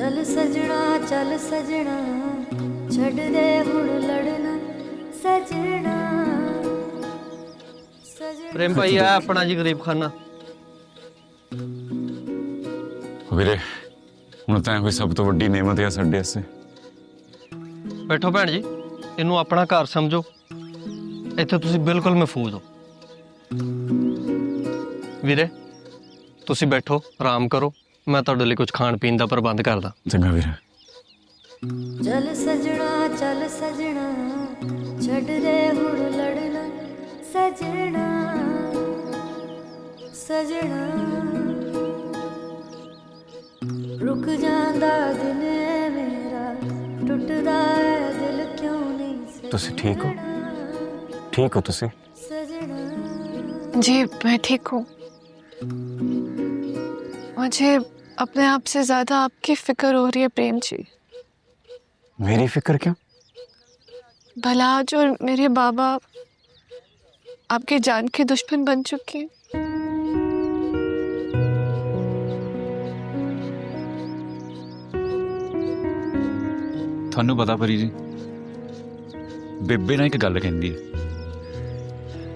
चल सजना छड़ दे हुण लड़ना सजना प्रेम भाई है अपना जी गरीब खाना। ਵੀਰੇ ਹੁਣ ਤਾਂ ਕੋਈ ਸਭ ਤੋਂ ਵੱਡੀ ਨੇਮਤ ਹੈ ਸਾਡੇ ਵਾਸਤੇ। बैठो भैन जी, इनू अपना घर समझो। इत्थे तुसी बिल्कुल महफूज हो। वीरे तुसी बैठो आराम करो, मैं तुहाडे लई कुछ खाण पीण दा प्रबंध करदा। चंगा ਵੀਰੇ। चल सजना छड़ दे हुण लड़ना सजना सजना रुक जांदा दिन मेरा टुटदा है दिल क्यों नहीं ਤੁਸੀਂ ठीक हो? ठीक हो ਤੁਸੀਂ? सजना जी मैं ठीक हूँ। मुझे अपने आप से ज्यादा आपकी फिक्र हो रही है प्रेम जी। मेरी फिक्र क्यों? भला आज और मेरे बाबा आपके जान के दुश्मन बन चुके हैं। ਤੁਹਾਨੂੰ ਪਤਾ ਪਰੀ ਜੀ, ਬੇਬੇ ਨਾਲ ਇੱਕ ਗੱਲ ਕਹਿੰਦੀ ਹੈ,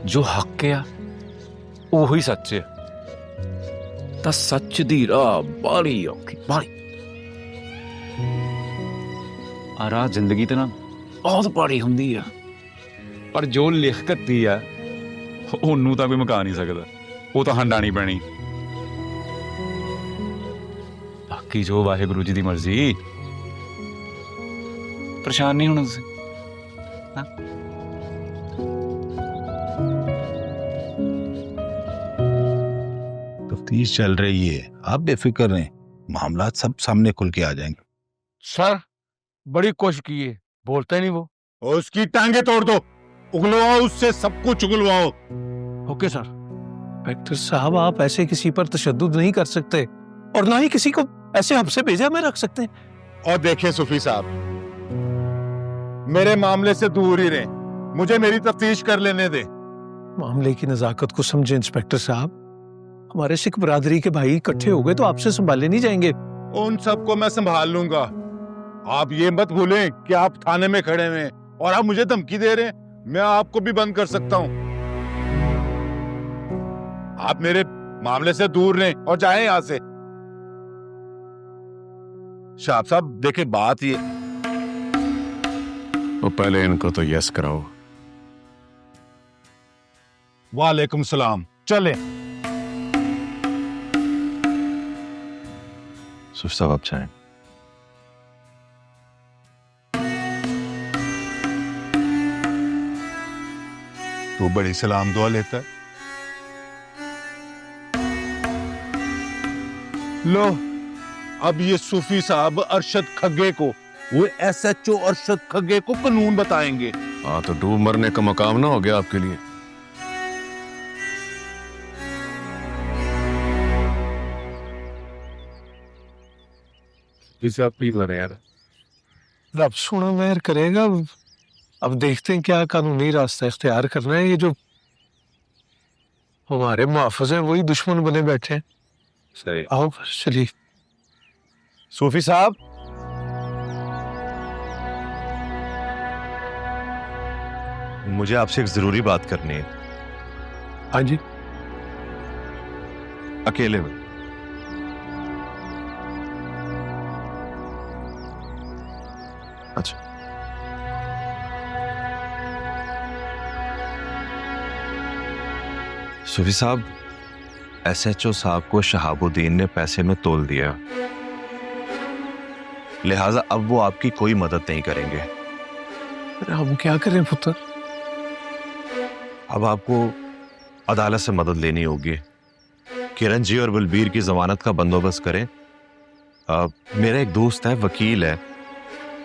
ਜੋ ਹੱਕ ਆ ਉਹੀ ਸੱਚ ਹੈ। ਤਾਂ ਸੱਚ ਦੀ ਰਾਹ ਬਾਲੀ ਔਖੀ ਬਾਲੀ। ਆ ਰਾਹ ਜ਼ਿੰਦਗੀ ਤੇ ਨਾ ਬਹੁਤ ਭਾਰੀ ਹੁੰਦੀ ਆ, ਪਰ ਜੋ ਲਿਖਤ ਦੀ ਆ ਉਹਨੂੰ ਤਾਂ ਕੋਈ ਮੁਕਾ ਨਹੀਂ ਸਕਦਾ, ਉਹ ਤਾਂ ਹੰਡਾਣੀ ਪੈਣੀ। ਬਾਕੀ ਜੋ ਵਾਹਿਗੁਰੂ ਜੀ ਦੀ ਮਰਜ਼ੀ। परेशान नहीं होना तुझे? हाँ? तफ्तीश चल रही है, आप बेफिक्र रहें, मामला सब सामने खुल के आ जाएंगे। सर बड़ी कोशिश की है, बोलते नहीं वो। और उसकी टांगे तोड़ दो, उगलवाओ उससे सब कुछ उगलवाओ। Okay sir. इंस्पेक्टर साहब आप ऐसे किसी पर तशद्दुद नहीं कर सकते और ना ही किसी को ऐसे हमसे भेजा में रख सकते हैं। और देखें सूफी साहब, मेरे मामले से दूर ही रहें, मुझे मेरी तफ्तीश कर लेने दे। मामले की नजाकत को समझे इंस्पेक्टर साहब, हमारे सिख बरादरी के भाई इकट्ठे हो गए तो आपसे संभाले नहीं जाएंगे। उन सबको मैं संभाल लूंगा। आप ये मत भूलें कि आप थाने में खड़े हैं और आप मुझे धमकी दे रहे हैं, मैं आपको भी बंद कर सकता हूं। आप मेरे मामले से दूर रहें और जाएं यहां से। शाह साहब देखे बात ये, तो पहले इनको तो यस कराओ। वालेकुम सलाम, चले। सुफ साहब आप चाहें? तू बड़ी सलाम दुआ लेता है। लो, अब ये सूफी साहब अरशद खग्गे को, वो SHO अरशद खग्गे को कानून बताएंगे। हाँ तो डूब मरने का मकाम ना हो गया आपके लिए। इसे आप पी रहे यार। रब सुना मेहर करेगा। अब देखते हैं क्या कानूनी रास्ता इख्तियार करना है। ये जो हमारे मुआफिज हैं वही दुश्मन बने बैठे हैं। सही। आओ चलिए। सूफी साहब, मुझे आपसे एक जरूरी बात करनी है, हाँ जी। अकेले में। अच्छा सूफी साहब, SHO साहब को शहाबुद्दीन ने पैसे में तोल दिया, लिहाजा अब वो आपकी कोई मदद नहीं करेंगे। अरे हम क्या करें पुत्र? अब आपको अदालत से मदद लेनी होगी। किरण जी और बलबीर की जमानत का बंदोबस्त करें। मेरा एक दोस्त है, वकील है,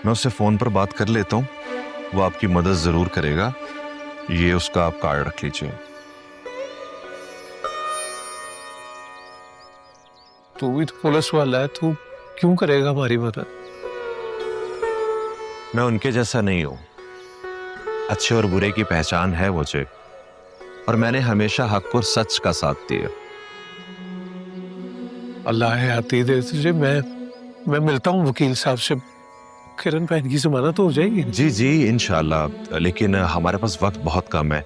मैं उससे फोन पर बात कर लेता हूँ, वो आपकी मदद जरूर करेगा। ये उसका आप कार्ड रख लीजिए। तू भी तो पुलिस वाला है, तू क्यों करेगा हमारी मदद? मैं उनके जैसा नहीं हूं, अच्छे और बुरे की पहचान है मुझे, और मैंने हमेशा हक और सच का साथ दिया। अल्लाह हयाती दे तुझे। मैं मैं मिलता हूँ वकील साहब से। किरण बहन की जमानत तो हो जाएगी। जी जी इंशाल्लाह, लेकिन हमारे पास वक्त बहुत कम है,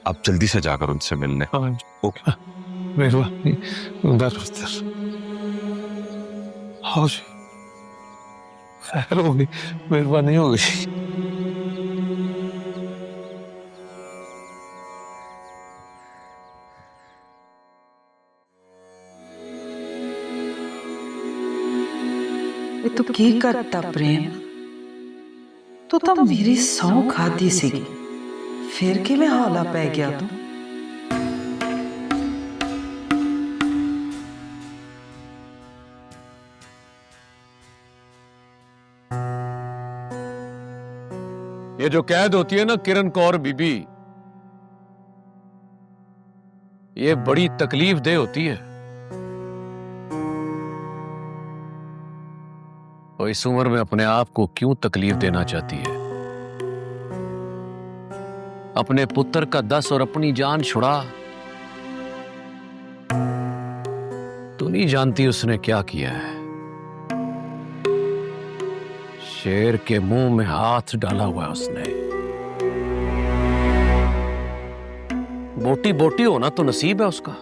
आप जल्दी से जाकर उनसे मिलने। हाँ ओके। मेहरबानी। दर हाँ जी, खैर होगी, मेहरबानी होगी। ਇਹ ਤੂੰ ਕੀ ਕਰਤਾ ਪ੍ਰੇਮ? ਤੂੰ ਤਾਂ ਮੇਰੀ ਸਹੁੰ ਖਾਦੀ ਸੀਗੀ, ਫਿਰ ਕਿਵੇਂ ਹੌਲਾ ਪੈ ਗਿਆ ਤੂੰ? ये जो कैद होती है ना किरण कौर बीबी, ये बड़ी तकलीफ दे होती है। और इस उम्र में अपने आप को क्यों तकलीफ देना चाहती है? अपने पुत्र का 10 और अपनी जान छुड़ा। तू नहीं जानती उसने क्या किया है। शेर के मुंह में हाथ डाला हुआ है उसने। बोटी बोटी होना तो नसीब है उसका।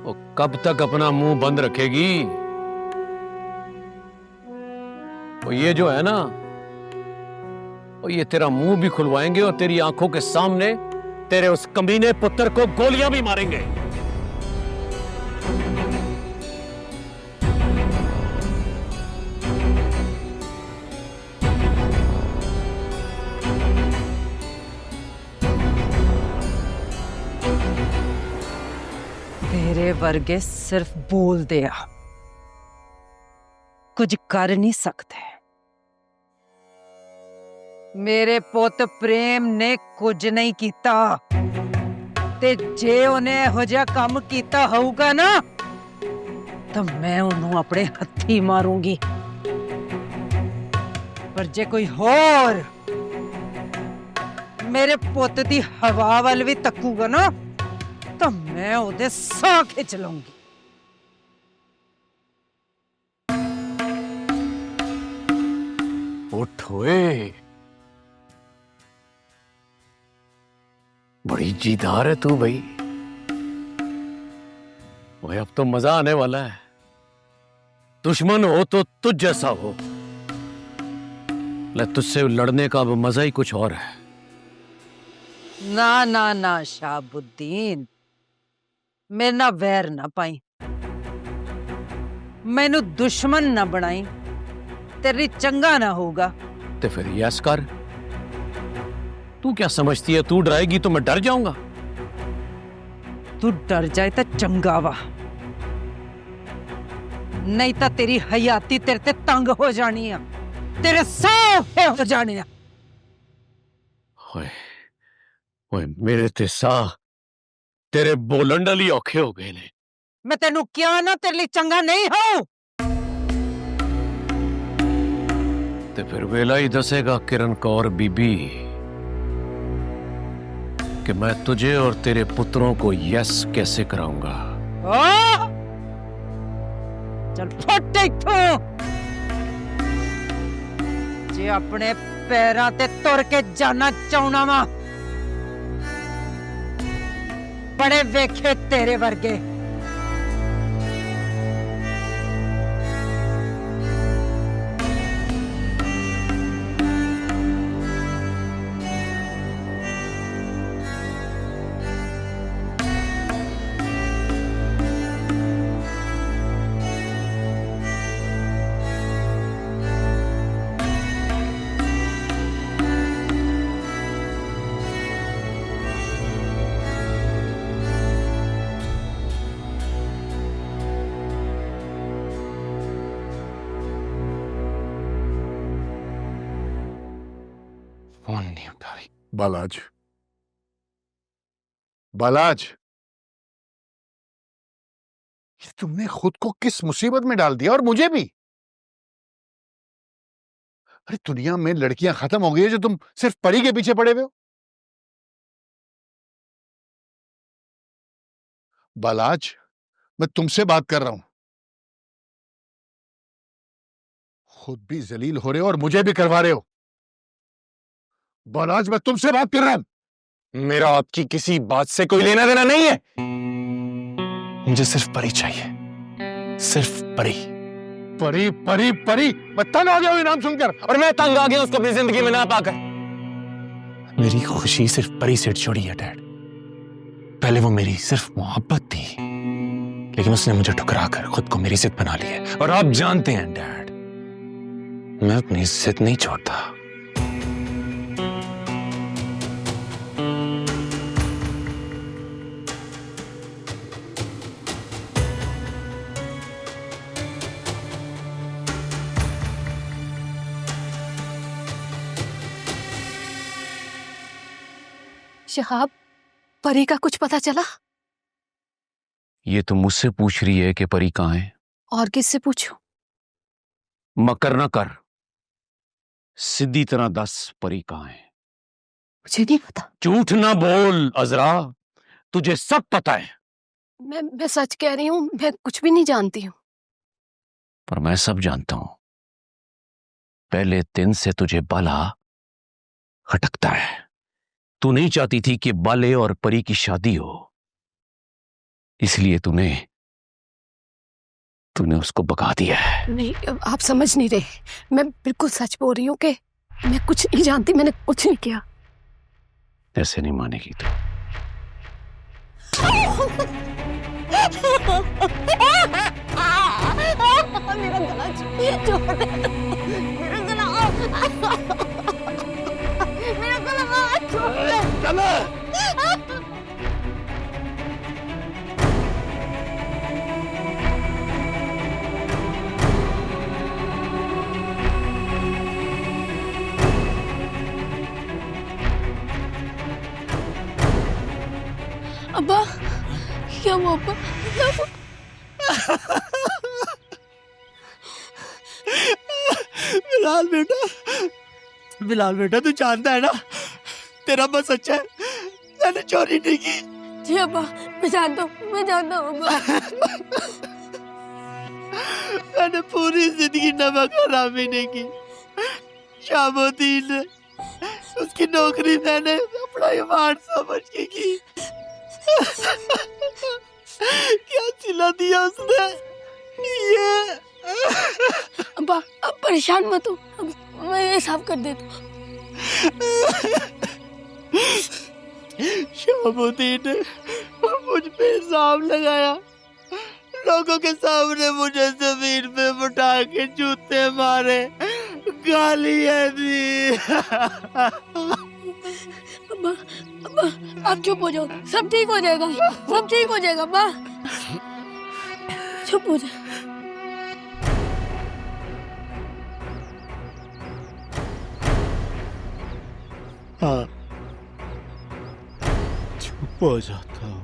वो कब तक अपना मुंह बंद रखेगी? वो ये जो है ना, और ये तेरा मुंह भी खुलवाएंगे और तेरी आंखों के सामने तेरे उस कमीने पुत्र को गोलियां भी मारेंगे। तेरे वर्गे सिर्फ बोलदे आ, कुछ कर नहीं सकते। मेरे पुत प्रेम ने कुछ नहीं कीता, ते जे उन्हें इहो जिहा काम कीता होऊगा ना, तो मैं उन्होंने अपने हत्थी मारूंगी। पर जे कोई होर मेरे पुत दी हवा वाल भी तकूगा ना, तो मैं उहदे साह खिच लूंगी। उठ ओए, बड़ी जीदार है तू भाई। ओए अब तो मजा आने वाला है। दुश्मन हो तो तुझ जैसा हो। ले तुझसे लड़ने का अब मजा ही कुछ और है। ना ना ना शाहबुद्दीन, मेरे ना वैर ना पाई, मैनू दुश्मन ना बनाई, तेरी चंगा ना होगा। तो फिर यस कर। तू क्या समझती है, तू डराएगी तो मैं डर जाऊंगा? तू डर जाए तो चंगा वा, नहीं तो तेरी हयाती तेरे ते तंग हो जानी है, तेरे साह हो जाने है। ओए ओए, मेरे ते साह तेरे बोलन डली औखे हो गए ने। मैं तेनू क्या ना तेरे लिए चंगा नहीं हूं। तो फिर वेला ही दसेगा किरण कौर बीबी कि मैं तुझे और तेरे पुत्रों को यस कैसे कराऊंगा। चल फट इथों, जे अपने पैरां ते तुर के जाना चाहना वा, बड़े वेखे तेरे वर्गे। फोन नहीं उठा रही। बालाज, बालाज, तुमने खुद को किस मुसीबत में डाल दिया, और मुझे भी। अरे दुनिया में लड़कियां खत्म हो गई है जो तुम सिर्फ परी के पीछे पड़े हुए हो। बालाज, मैं तुमसे बात कर रहा हूं। खुद भी जलील हो रहे हो और मुझे भी करवा रहे हो। बालाज, मैं तुमसे बात कर रहा हूं। मेरा आपकी किसी बात से कोई लेना देना नहीं है। मुझे सिर्फ परी चाहिए, सिर्फ परी। परी परी परी, मैं तंग आ गया हूं ये नाम सुनकर। और मैं तंग आ गया उसको अपनी जिंदगी में ना पाकर। मेरी खुशी सिर्फ परी से छोड़ी है डैड। पहले वो मेरी सिर्फ मोहब्बत थी, लेकिन उसने मुझे ठुकरा कर खुद को मेरी जिद बना ली है। और आप जानते हैं डैड, मैं अपनी जिद नहीं छोड़ता। शहाब, परी का कुछ पता चला? ये तो मुझसे पूछ रही है कि परी कहाँ है। और किससे पूछूं? मकर ना कर, सीधी तरह दस परी कहाँ है। मुझे नहीं पता। झूठ ना बोल अजरा, तुझे सब पता है। मैं सच कह रही हूँ, मैं कुछ भी नहीं जानती हूँ। पर मैं सब जानता हूं। पहले दिन से तुझे बाला खटकता है। तू नहीं चाहती थी कि बाले और परी की शादी हो, इसलिए तूने उसको भगा दिया है। नहीं, आप समझ नहीं रहे। मैं बिल्कुल सच बोल रही हूँ कि मैं कुछ नहीं जानती, मैंने कुछ नहीं किया। ऐसे नहीं मानेगी तू। मेरा गला छोड़ दे। मेरा गला छोड़ दे। अब्बा, क्या हुआ अब्बा? क्या हुआ? बिलाल बेटा, तू जानता है ना, तेरा बस सच्चा है, मैंने चोरी नहीं की। जी अब्बा, मैं जानता हूँ अब्बा। मैंने पूरी जिंदगी नमक हरामी नहीं की। शामुद्दीन, उसकी नौकरी मैंने अपना ईमान समझ के की। क्या सिला दिया उसने ये। अब्बा, अब परेशान मत हो, मैं ये साफ कर देता हूँ। शामुद्दीन ने मुझ पे इल्जाम लगाया, लोगों के सामने मुझे जमीन पे बिठा के जूते मारे, गालियां दी। अब्बा, आप चुप हो जाओ, सब ठीक हो जाएगा, सब ठीक हो जाएगा। अब्बा, चुप हो जाओ। हाँ, चुप हो जाता हूँ।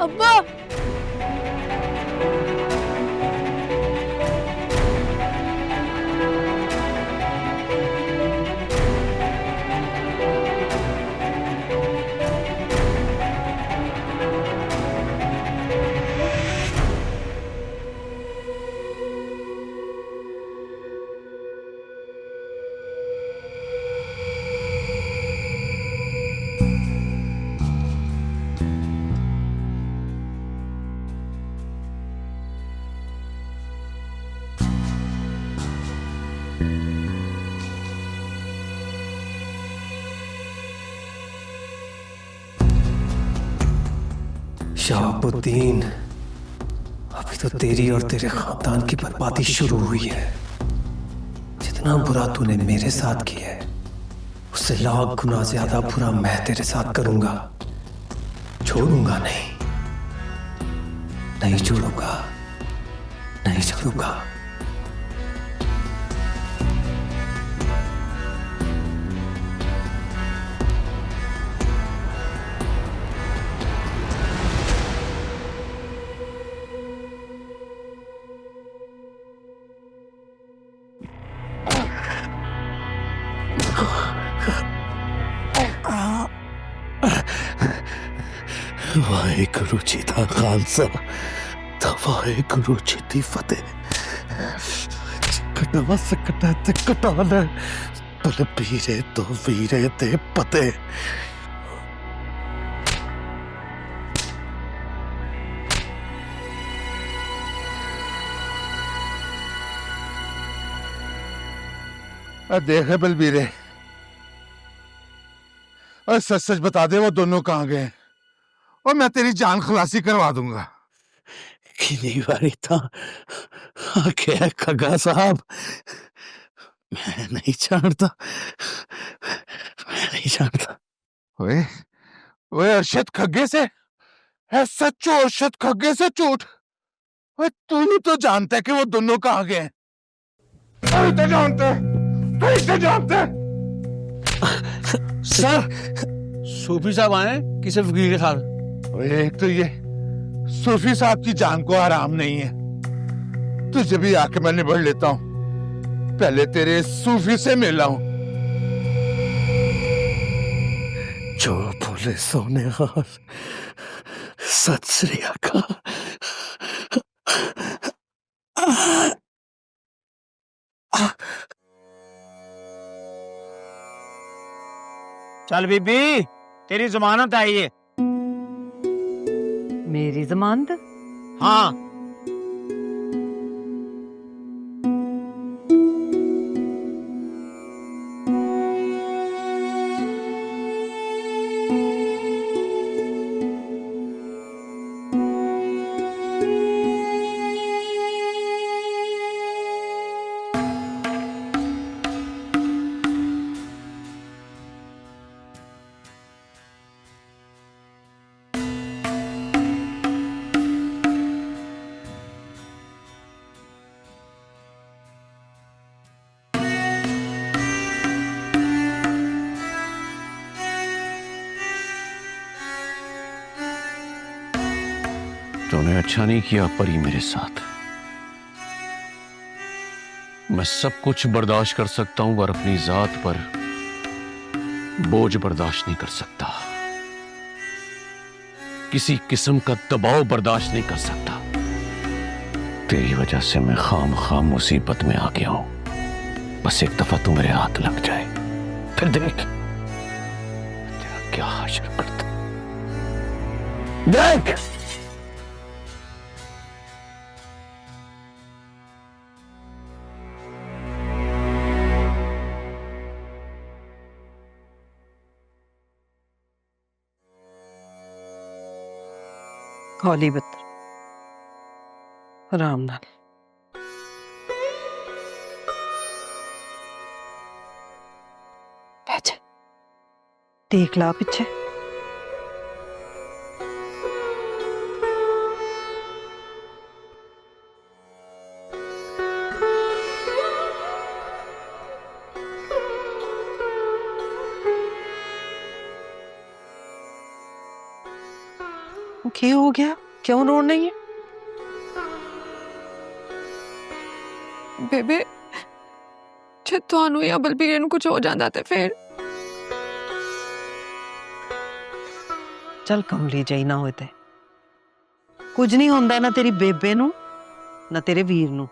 अब्बा, शहाबुद्दीन तो तेरी और तेरे खानदान की बर्बादी शुरू हुई है। जितना बुरा तूने मेरे साथ किया है, उससे लाख गुना ज्यादा बुरा मैं तेरे साथ करूंगा। छोड़ूंगा नहीं, नहीं छोड़ूंगा, नहीं छोड़ूंगा। वाहेगुरु जी दा खालसा, वाहेगुरु जी दी फतेह। कटवा सकता ते कटा ले, बलबीरे तो वीरे दे पते। देख बलबीरे, और सच सच बता दे वो दोनों कहाँ गए, और मैं तेरी जान खलासी करवा दूंगा। कितनी बारी था आखे खगा साहब, मैं नहीं जानता, मैं नहीं जानता। ओए ओए अरशद खग्गे से है सच्चो, अरशद खग्गे से झूठ। ओए तू तो जानता है कि वो दोनों कहाँ गए। तू तो जानता है, तू तो जानता है। सर, सूफी साहब आए किसी फकीर के साथ। ओए एक तो ये सूफी साहब की जान को आराम नहीं है, तुझे भी आके मैं निबड़ लेता हूँ। पहले तेरे सूफी से मिला हूं। जो बोले सोने हाल, सत श्री अकाल। चल बीबी, तेरी जमानत आई है। मेरी जमानत? हाँ, तूने अच्छा नहीं किया परी मेरे साथ। मैं सब कुछ बर्दाश्त कर सकता हूं, पर अपनी जात पर बोझ बर्दाश्त नहीं कर सकता। किसी किस्म का दबाव बर्दाश्त नहीं कर सकता। तेरी वजह से मैं खाम मुसीबत में आ गया हूं। बस एक दफा तू मेरे हाथ लग जाए, फिर देख तेरा क्या हाशर करता। देख हौली बत्तर, आराम नाल। बैठ, देख ला पीछे। क्या हो गया? क्यों रो रही है? बेबे, जे ਤੁਹਾਨੂੰ या बलबीरे ਨੂੰ कुछ हो जाता ते फिर? चल कमली जाई ना होए ते कुछ नहीं होंदा, ना तेरी बेबे नू ना तेरे वीर नू।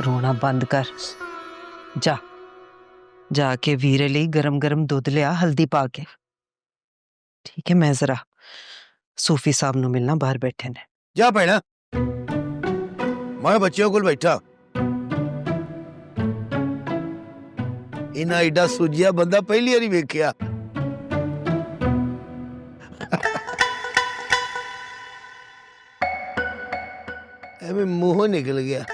रोना बंद कर, जा जाके वीरे लिए गरम गरम दूध लिया हल्दी पा के। ठीक है, मैं जरा सूफी साहब नु मिलना बाहर बैठे ने। जा भैना, मैं बच्चों को बैठा। इना एडा सूजिया बंदा पहली बारी वेख्या। मैं मुंह निकल गया।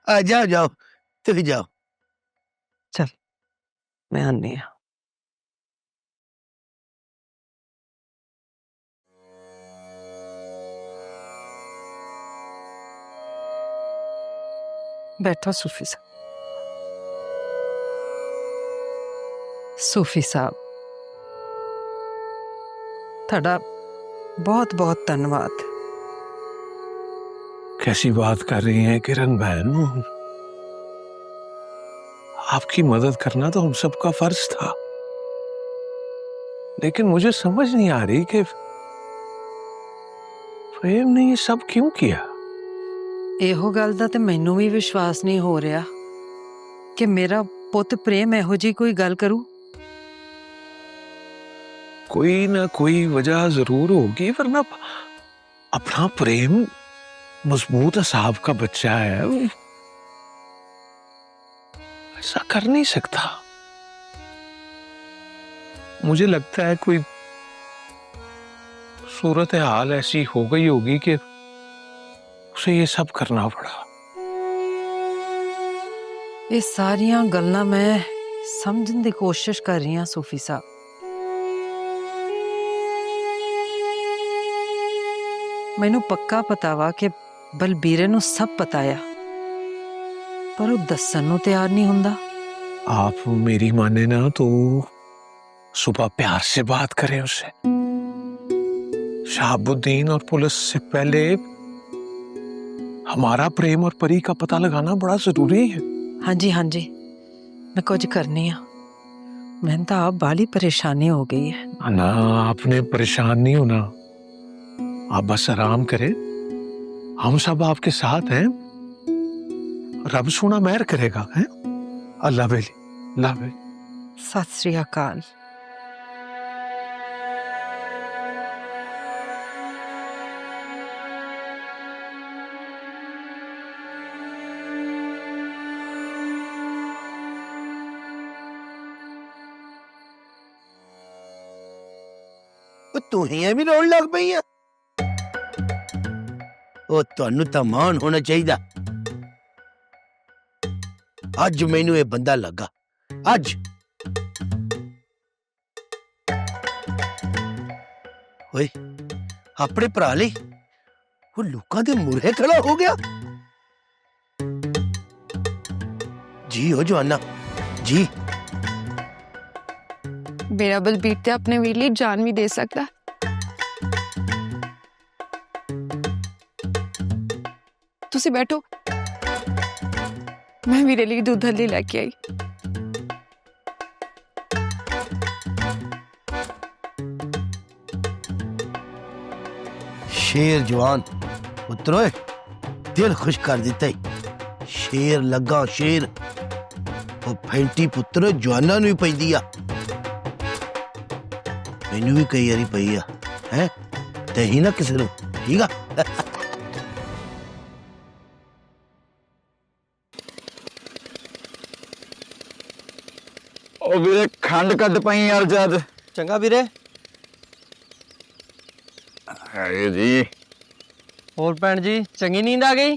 आ जाओ जाओ, तुम जाओ। चल मैं आनी हाँ। बैठो सूफी साहब। सूफी साहब ਤੁਹਾਡਾ बहुत बहुत धन्यवाद। कैसी बात कर रही हैं किरण बहन? आपकी मदद करना तो हम सबका फर्ज था, लेकिन मुझे समझ नहीं आ रही कि प्रेम ने ये सब क्यों किया। ਇਹੋ ਗੱਲ ਦਾ ਤੇ ਮੈਨੂੰ ਵੀ ਵਿਸ਼ਵਾਸ ਨਹੀਂ ਹੋ ਰਿਹਾ ਕਿ ਮੇਰਾ ਪੁੱਤ ਪ੍ਰੇਮ ਇਹੋ ਜੀ ਕੋਈ ਗੱਲ ਕਰੂ। कोई ना कोई वजह जरूर होगी, वरना अपना प्रेम मजबूत साहब का बच्चा है, वो ऐसा कर नहीं सकता। मुझे लगता है कोई सूरत हाल ऐसी हो गई होगी कि उसे ये सब करना पड़ा। ਇਹ ਸਾਰੀਆਂ ਗੱਲਾਂ ਮੈਂ ਸਮਝਣ ਦੀ ਕੋਸ਼ਿਸ਼ ਕਰ ਰਹੀ ਹਾਂ ਸੂਫੀ ਸਾਹਿਬ। ਮੈਨੂੰ ਪੱਕਾ ਪਤਾ ਵਾ ਕਿ ਬਲਬੀਰੇ ਨੂੰ ਸਭ ਪਤਾ ਆ, ਪਰ ਉਹ ਦੱਸਣ ਨੂੰ ਤਿਆਰ ਨਹੀਂ ਹੁੰਦਾ। आप मेरी माने ना तो सुबह प्यार से बात करें उससे। शहाबुद्दीन और पुलिस से पहले हमारा प्रेम और परी का पता लगाना बड़ा जरूरी है। ਹਾਂਜੀ ਹਾਂਜੀ ਮੈਂ ਕੁਝ ਕਰਨੀ ਆ। ਮੈਨੂੰ ਤਾਂ ਆਪ ਬਾਲੀ ਪਰੇਸ਼ਾਨੀ ਹੋ ਗਈ ਹੈ। ना आपने परेशान नहीं होना, आप बस आराम करें, हम सब आपके साथ हैं। रब सोना मेहर करेगा है। अल्लाह बेली, अल्लाह बेली। ਸਤਿ ਸ੍ਰੀ ਅਕਾਲ। तू ही भी रोन लग पई है। ਉਹ ਤੁਹਾਨੂੰ ਤਾਂ ਮਾਣ ਹੋਣਾ ਚਾਹੀਦਾ। ਅੱਜ ਮੈਨੂੰ ਇਹ ਬੰਦਾ ਲੱਗਾ, ਅੱਜ। ਓਏ ਆਪਣੇ ਭਰਾ ਲਈ ਉਹ ਲੋਕਾਂ ਦੇ ਮੂਹਰੇ ਖੜਾ ਹੋ ਗਿਆ। ਜੀ ਹੋ ਜਵਾਨਾ ਜੀ। मेरा बलबीर ते अपने वीर ਲਈ जान भी दे सकता। ਤੁਸੀਂ ਬੈਠੋ, ਮੈਂ ਵੀਰੇ ਲਈ ਦੁੱਧ ਹल्दी लेके आई। शेर जवान पुत्रो दिल खुश कर दिता ही। शेर लगा शेर। वो फैंटी पुत्र जवाना भी पैदी आ, मैनू भी कई बारी पई आ है ते ही ना किसी नू। ठीक आ। ਉਹ ਵੀਰੇ ਖੰਡ ਕੱਢ ਪਈ ਯਾਰ ਜਦ। ਚੰਗਾ ਵੀਰੇ। ਹਾਏ ਜੀ। ਹੋਰ ਭੈਣ ਜੀ ਚੰਗੀ ਨੀਂਦ ਆ ਗਈ?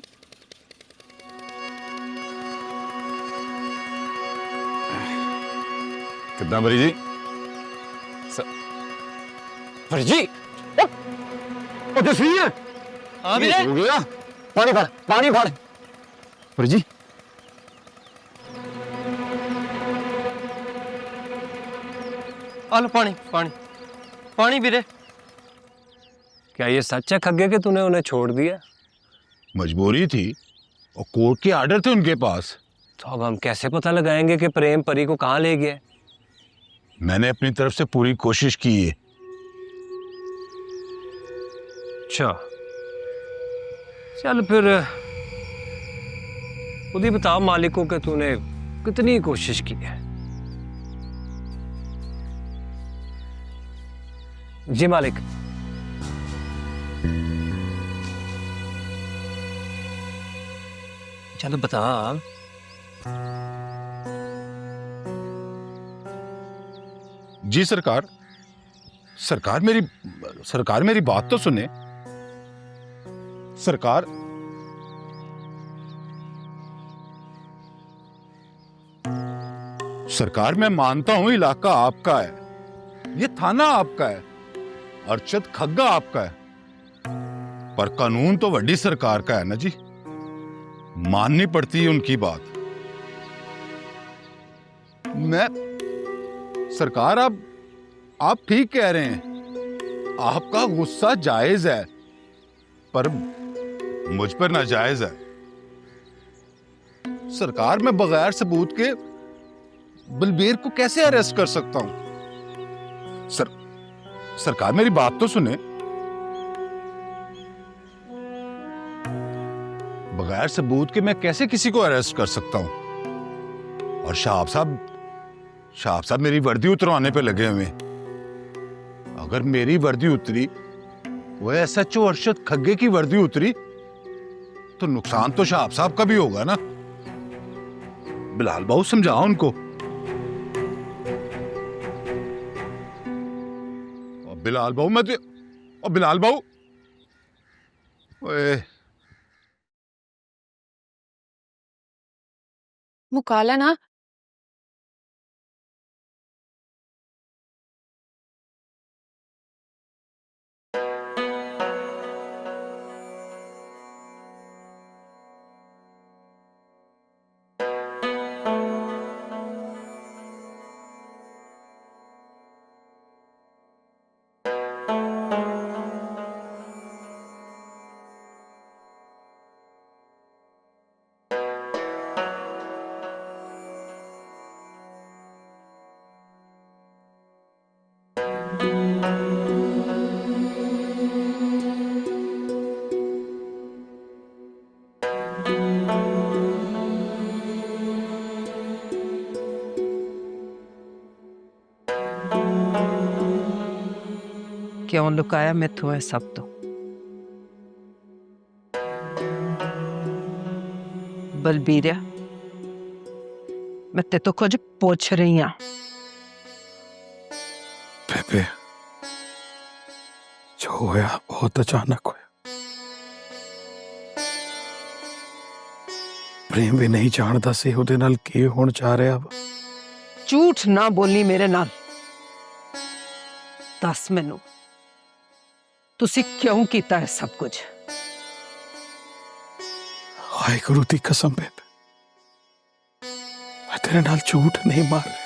ਕਿੱਦਾਂ ਬਰੀ ਜੀ? ਬਰੀ ਜੀ ਉਹ ਜਸਵੀਰ ਹਾਂ ਵੀਰੇ। ਹੋ ਗਿਆ। ਪਾਣੀ ਫੜ, ਪਾਣੀ ਫੜ ਬਰੀ ਜੀ। आ लो पानी पानी पानी वीरे। क्या ये सच है खग्गे कि तूने उन्हें छोड़ दिया? मजबूरी थी और कोर्ट के आर्डर थे उनके पास। तो अब हम कैसे पता लगाएंगे कि प्रेम परी को कहाँ ले गया? मैंने अपनी तरफ से पूरी कोशिश की है। अच्छा चल फिर खुद ही बता मालिक को कि तूने कितनी कोशिश की है। जी मालिक। चल बता। जी सरकार, सरकार मेरी बात तो सुने। सरकार मैं मानता हूं इलाका आपका है, ये थाना आपका है, अर्शद खग्गा आपका है, पर कानून तो वड्डी सरकार का है ना जी, माननी पड़ती है उनकी बात। सरकार आप ठीक कह रहे हैं, आपका गुस्सा जायज है, पर मुझ पर नाजायज है। सरकार मैं बगैर सबूत के बलबीर को कैसे अरेस्ट कर सकता हूं? सरकार मेरी बात तो सुने। बगैर सबूत के मैं कैसे किसी को अरेस्ट कर सकता हूं? और शाह साहब मेरी वर्दी उतरवाने पे लगे हुए। अगर मेरी वर्दी उतरी, वो एसएचओ अर्शद खग्गे की वर्दी उतरी, तो नुकसान तो शाह साहब का भी होगा ना। बिलाल बाबू समझाओ उनको। और बिलाल बाबू बिलाल बाबू मुकाला ना। क्यों लुकाया मैथों है सब तो? बलबीरिया, मैं ते तो कुछ पूछ रही हां। बेबे, जो होया बहुत अचानक होया। प्रेम भी नहीं जानता सी ਉਹਦੇ ਨਾਲ ਕੀ ਹੋਣ ਜਾ ਰਿਹਾ ਵਾ। झूठ ना बोली मेरे नाल। दस मैनू तुसी क्यों कीता है सब कुछ? वाहिगुरु दी कसम बेबे, मैं तेरे नाल झूठ नहीं मार रहा।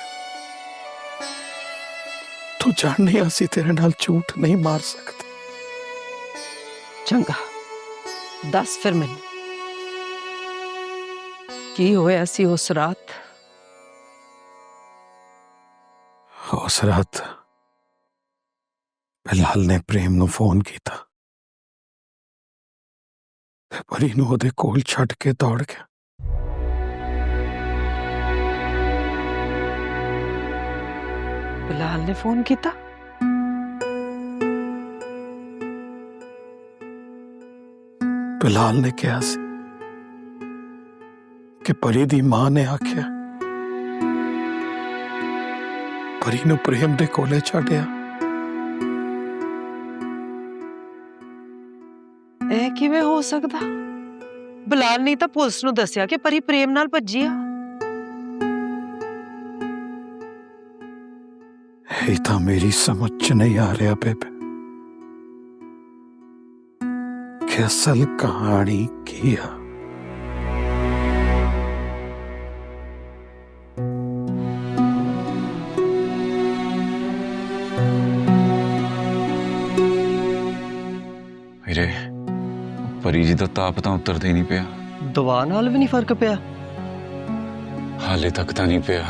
तू जाननी असी तेरे नाल झूठ नहीं मार सकते। चंगा, दस फिर मैनू की होया सी उस रात? उस रात बिलाल ने प्रेम ਨੂੰ फोन ਕੀਤਾ ਤੇ ਪਰੀ ਨੂੰ ਉਹਦੇ ਕੋਲ ਛੱਡ ਕੇ ਦੌੜ ਗਿਆ। बिलाल ने फोन किया? बिलाल ने कहा सी कि परी दी मां ने आख्या परी ਨੂੰ प्रेम ਦੇ ਕੋਲੇ ਛੱਡਿਆ। ਇਹ ਕਿਵੇਂ ਹੋ ਸਕਦਾ? ਬਿਲਾਲ ਨੇ ਤਾਂ ਪੁਲਿਸ ਨੂੰ ਦੱਸਿਆ ਕਿ ਪਰੀ ਪ੍ਰੇਮ ਨਾਲ ਭੱਜੀ ਆ। ਇਹ ਤਾਂ ਮੇਰੀ ਸਮਝ ਚ ਨਹੀਂ ਆ ਰਿਹਾ ਬੇਬੇ ਕਿ ਅਸਲ ਕਹਾਣੀ ਕੀ ਆ। ਵੀਰੇ, ਪਰੀ ਜੀ ਦਾ ਤਾਪ ਤਾਂ ਉਤਰਦਾ ਹੀ ਨਹੀਂ ਪਿਆ। ਦਵਾ ਨਾਲ ਵੀ ਨਹੀਂ ਫਰਕ ਪਿਆ? ਹਾਲੇ ਤੱਕ ਤਾਂ ਨਹੀਂ ਪਿਆ।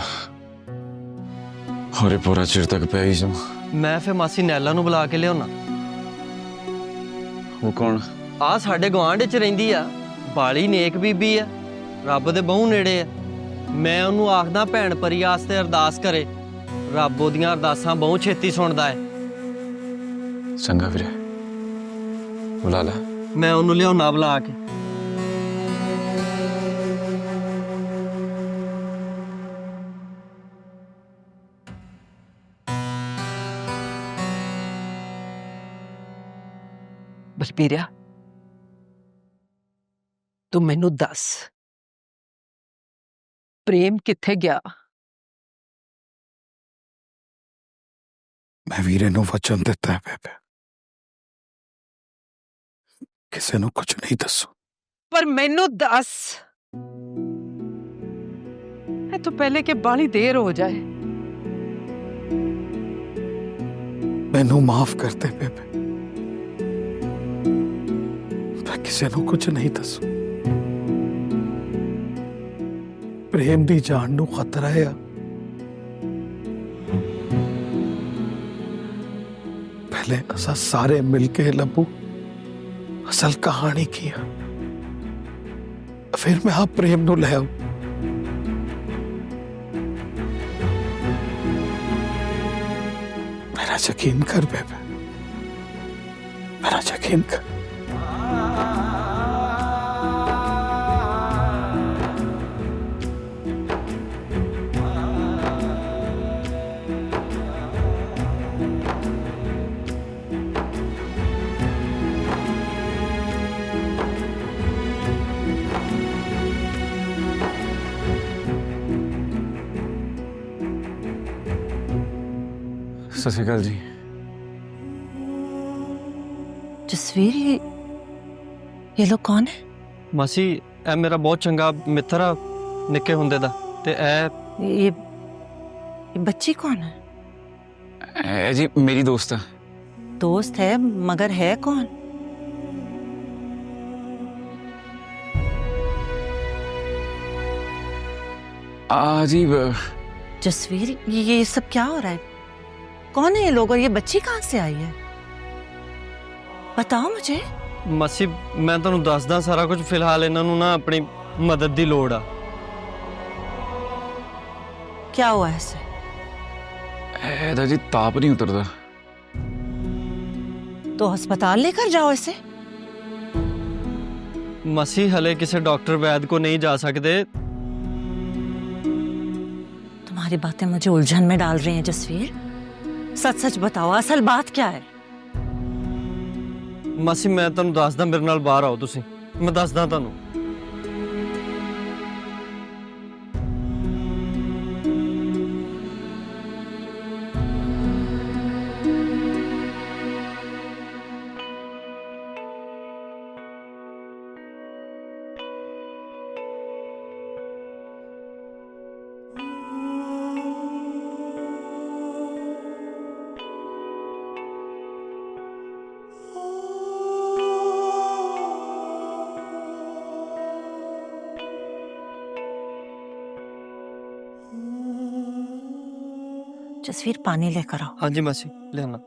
ਹੋਰੇ ਪੂਰਾ ਚਿਰ ਤੱਕ ਪਿਆ ਹੀ ਜਾਊ। ਮੈਂ ਫੇ ਮਾਸੀ ਨੈਲਾ ਨੂੰ ਬੁਲਾ ਕੇ ਲਿਆਉਣਾ। ਉਹ ਕੌਣ? ਆ ਸਾਡੇ ਗੁਆਂਢ ਚ ਰਹਿੰਦੀ ਆ, ਬਾਲੀ ਨੇਕ ਬੀਬੀ ਆ, ਰੱਬ ਦੇ ਬਹੁ ਨੇੜੇ ਆ। ਮੈਂ ਉਹਨੂੰ ਆਖਦਾ ਭੈਣ ਪਰੀ ਵਾਸਤੇ ਅਰਦਾਸ ਕਰੇ, ਰੱਬ ਉਹਦੀਆਂ ਅਰਦਾਸਾਂ ਬਹੁਤ ਛੇਤੀ ਸੁਣਦਾ ਹੈ। ਚੰਗਾ ਵੀਰੇ, ਬੁਲਾ ਲੈ। ਮੈਂ ਉਹਨੂੰ ਲਿਆਉਣਾ ਬੁਲਾ ਕੇ। ਵੀਰਿਆ ਤੂੰ ਮੈਨੂੰ ਦੱਸ ਪ੍ਰੇਮ ਕਿੱਥੇ ਗਿਆ? मैं वीरे नु वचन देता है बेबे, किसी नु कुछ नहीं दसू। पर मैनू दस तो पहले के बाली देर हो जाए। मैनू माफ कर दे बेबे, मैं किसी नु कुछ नहीं दसू। प्रेम दी जान नु खतरा है। पहले असा सारे मिलके लबू असल कहानी किया, फिर मैं आप प्रेम नु ले आऊं। मेरा यकीन कर बेबे, मेरा यकीन कर। सत श्री अकाल जी। जसवीर ये लोग कौन है? ਮਾਸੀ ਇਹ ਮੇਰਾ ਬਹੁਤ ਚੰਗਾ ਮਿੱਤਰ ਆ ਨਿੱਕੇ ਹੁੰਦੇ ਦਾ ਤੇ ये बच्ची कौन है? जी मेरी दोस्त है। दोस्त है मगर है कौन? जी जसवीर ये सब क्या हो रहा है? कौन है ये लोग और ये बच्ची कहाँ से आई है? बताओ मुझे। ਮਾਸੀ ਮੈਂ ਤੁਹਾਨੂੰ ਦੱਸਦਾ ਸਾਰਾ ਕੁਝ। ਫਿਲਹਾਲ ਇਹਨਾਂ ਨੂੰ ਨਾ ਆਪਣੀ ਮਦਦ ਦੀ ਲੋੜ ਆ। क्या हुआ ऐसे? ਇਹਦਾ ਜੀ ਤਾਪ ਨਹੀਂ ਉਤਰਦਾ। तो अस्पताल लेकर जाओ इसे। ਮਾਸੀ ਹਲੇ ਕਿਸੇ ਡਾਕਟਰ ਵੈਦ ਕੋ नहीं जा सकते। तुम्हारी बातें मुझे उलझन में डाल रही हैं जसवीर। सच सच बताओ असल बात क्या है? ਮਾਸੀ ਮੈਂ ਤੁਹਾਨੂੰ ਦੱਸਦਾ, ਮੇਰੇ ਨਾਲ ਬਾਹਰ ਆਓ ਤੁਸੀਂ, ਮੈਂ ਦੱਸਦਾ ਤੁਹਾਨੂੰ। जसवीर पानी लेकर आओ। हाँ जी मासी ले आना।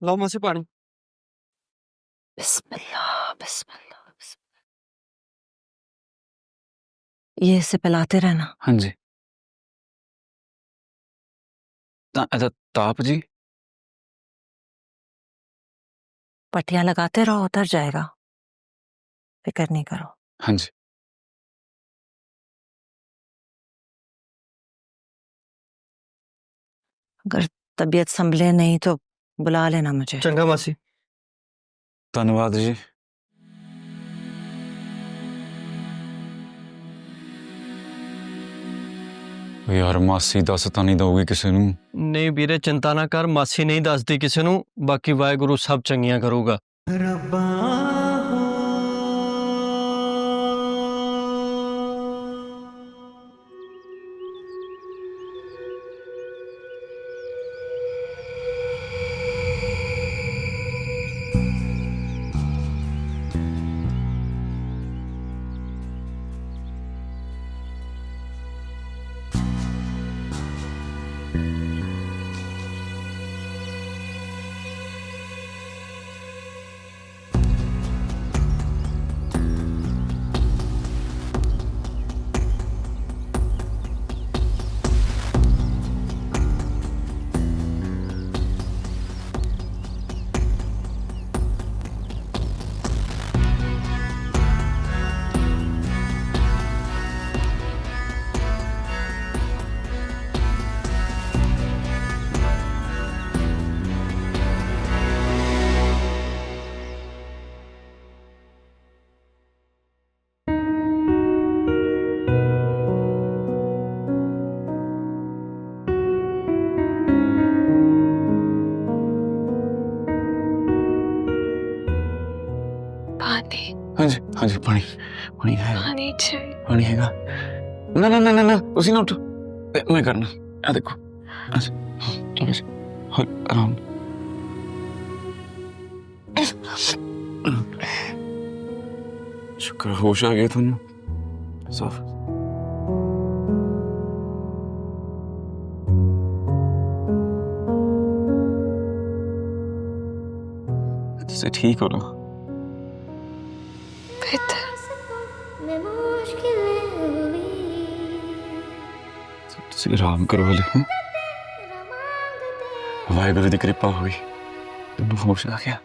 लो मासी पानी। बिस्मिल्लाह बिस्मिल्लाह बिस्मिल्लाह। ये इसे पिलाते रहना। हाँ जी। ताप जी? पट्टियां लगाते रहो, उतर जाएगा, फिक्र नहीं करो। हाँ जी। अगर तबीयत संभले नहीं तो बुला लेना मुझे। चंगा मासी। धन्यवाद जी। यार मासी दस तो नहीं दोगी किसी नू? नहीं ਵੀਰੇ चिंता ना कर, मासी नहीं दसदी किसी नू, बाकी वाहेगुरु सब चंगियां करूगा। नहीं हैगा। ना ना ना ना ना उसी ना उठो, मैं करना। आ देखो, अच्छा ठीक है, आराम। शुक्र होश आ गया तुम। साफ से ठीक हो ना? तुसी आराम करो हले। वाहिगुरु दी कृपा हुई, तुम होश आ गया।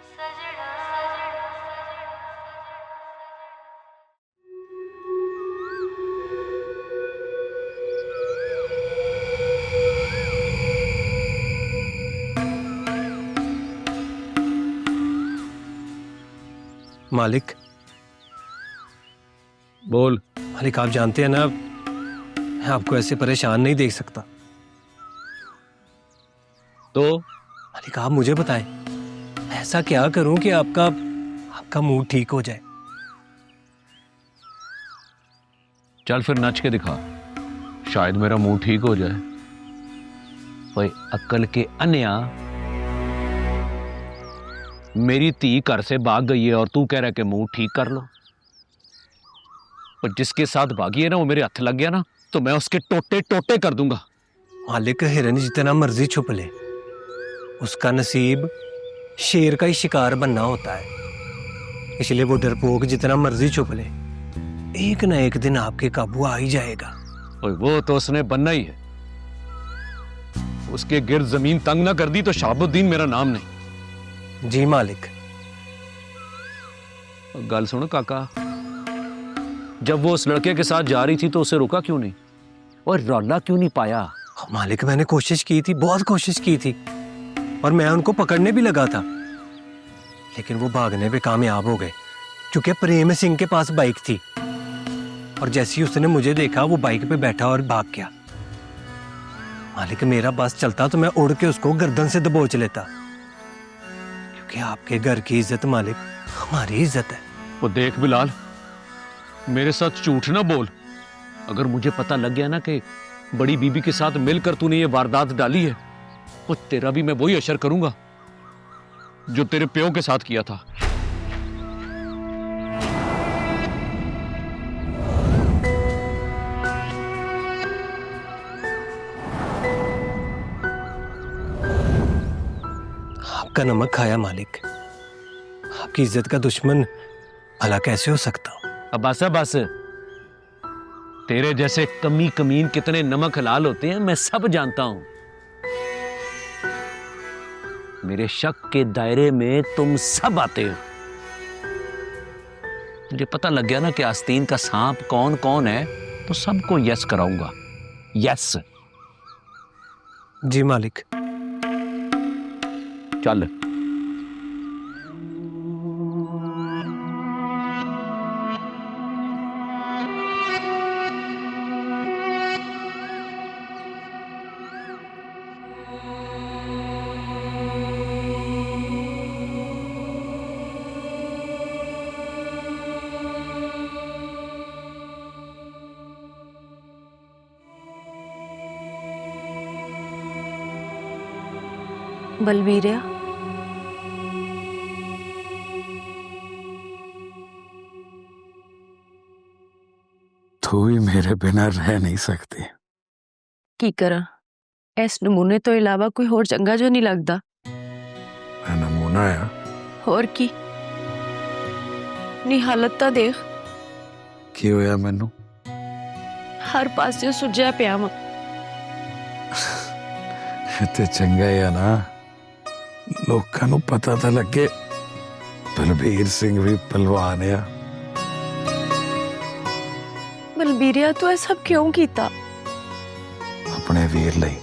मालिक, बोल। मालिक आप जानते हैं ना, मैं आपको ऐसे परेशान नहीं देख सकता। तो मालिक आप मुझे बताएं, ऐसा क्या करूं कि आपका मूड ठीक हो जाए? चल फिर नच के दिखा, शायद मेरा मूड ठीक हो जाए। ओए अक्ल के अन्या, मेरी धी घर से भाग गई है और तू कह रहा है कि मूड ठीक कर लो। और जिसके साथ भागी है ना, वो मेरे हाथ लग गया ना, तो मैं उसके टोटे टोटे कर दूंगा। मालिक हिरन जितना मर्जी छुप ले, उसका नसीब शेर का ही शिकार बनना होता है। इसलिए वो डरपोक जितना मर्जी छुप ले, एक ना एक दिन आपके काबू आ ही जाएगा। ओए वो तो उसने बनना ही है। उसके गिर्द जमीन तंग ना कर दी तो शहाबुद्दीन मेरा नाम नहीं। जी मालिक। गल सुनो काका, जब वो उस लड़के के साथ जा रही थी तो उसे रोका क्यों नहीं और रौला क्यों नहीं पाया? मालिक मैंने कोशिश की थी, बहुत कोशिश की थी, और मैं उनको पकड़ने भी लगा था, लेकिन वो भागने पे कामयाब हो गए, क्योंकि प्रेम सिंह के पास बाइक थी। और जैसे ही उसने मुझे देखा, वो बाइक पे बैठा और भाग गया। मालिक मेरा बस चलता तो मैं उड़ के उसको गर्दन से दबोच लेता, कि आपके घर की इज्जत मालिक हमारी इज्जत है। वो देख बिलाल, मेरे साथ झूठ ना बोल। अगर मुझे पता लग गया ना कि बड़ी बीबी के साथ मिलकर तूने ये वारदात डाली है, तो तेरा भी मैं वही असर करूंगा जो तेरे प्यो के साथ किया था। आपका नमक खाया मालिक, आपकी इज्जत का दुश्मन भला कैसे हो सकता हूं? अब बस तेरे जैसे कमी कमीन कितने नमक हलाल होते हैं मैं सब जानता हूं। मेरे शक के दायरे में तुम सब आते हो। मुझे पता लग गया ना कि आस्तीन का सांप कौन कौन है, तो सबको यस कराऊंगा। यस। जी मालिक। चल। बलबीरिया, तू भी मेरे बिना रह नहीं सकती। की करा, इस नमूने तो इलावा कोई होर चंगा जो नहीं लगता। मैं नमूना है। होर की नी हालत ता देख, की होया मैनू? हर पासे सुझया पिया वा। ते चंगा है ना, लोकां नू पता तो लगे बलबीर सिंह भी पहलवान है। बलबीरिया तू ऐ सब क्यों कीता? अपने वीर लई।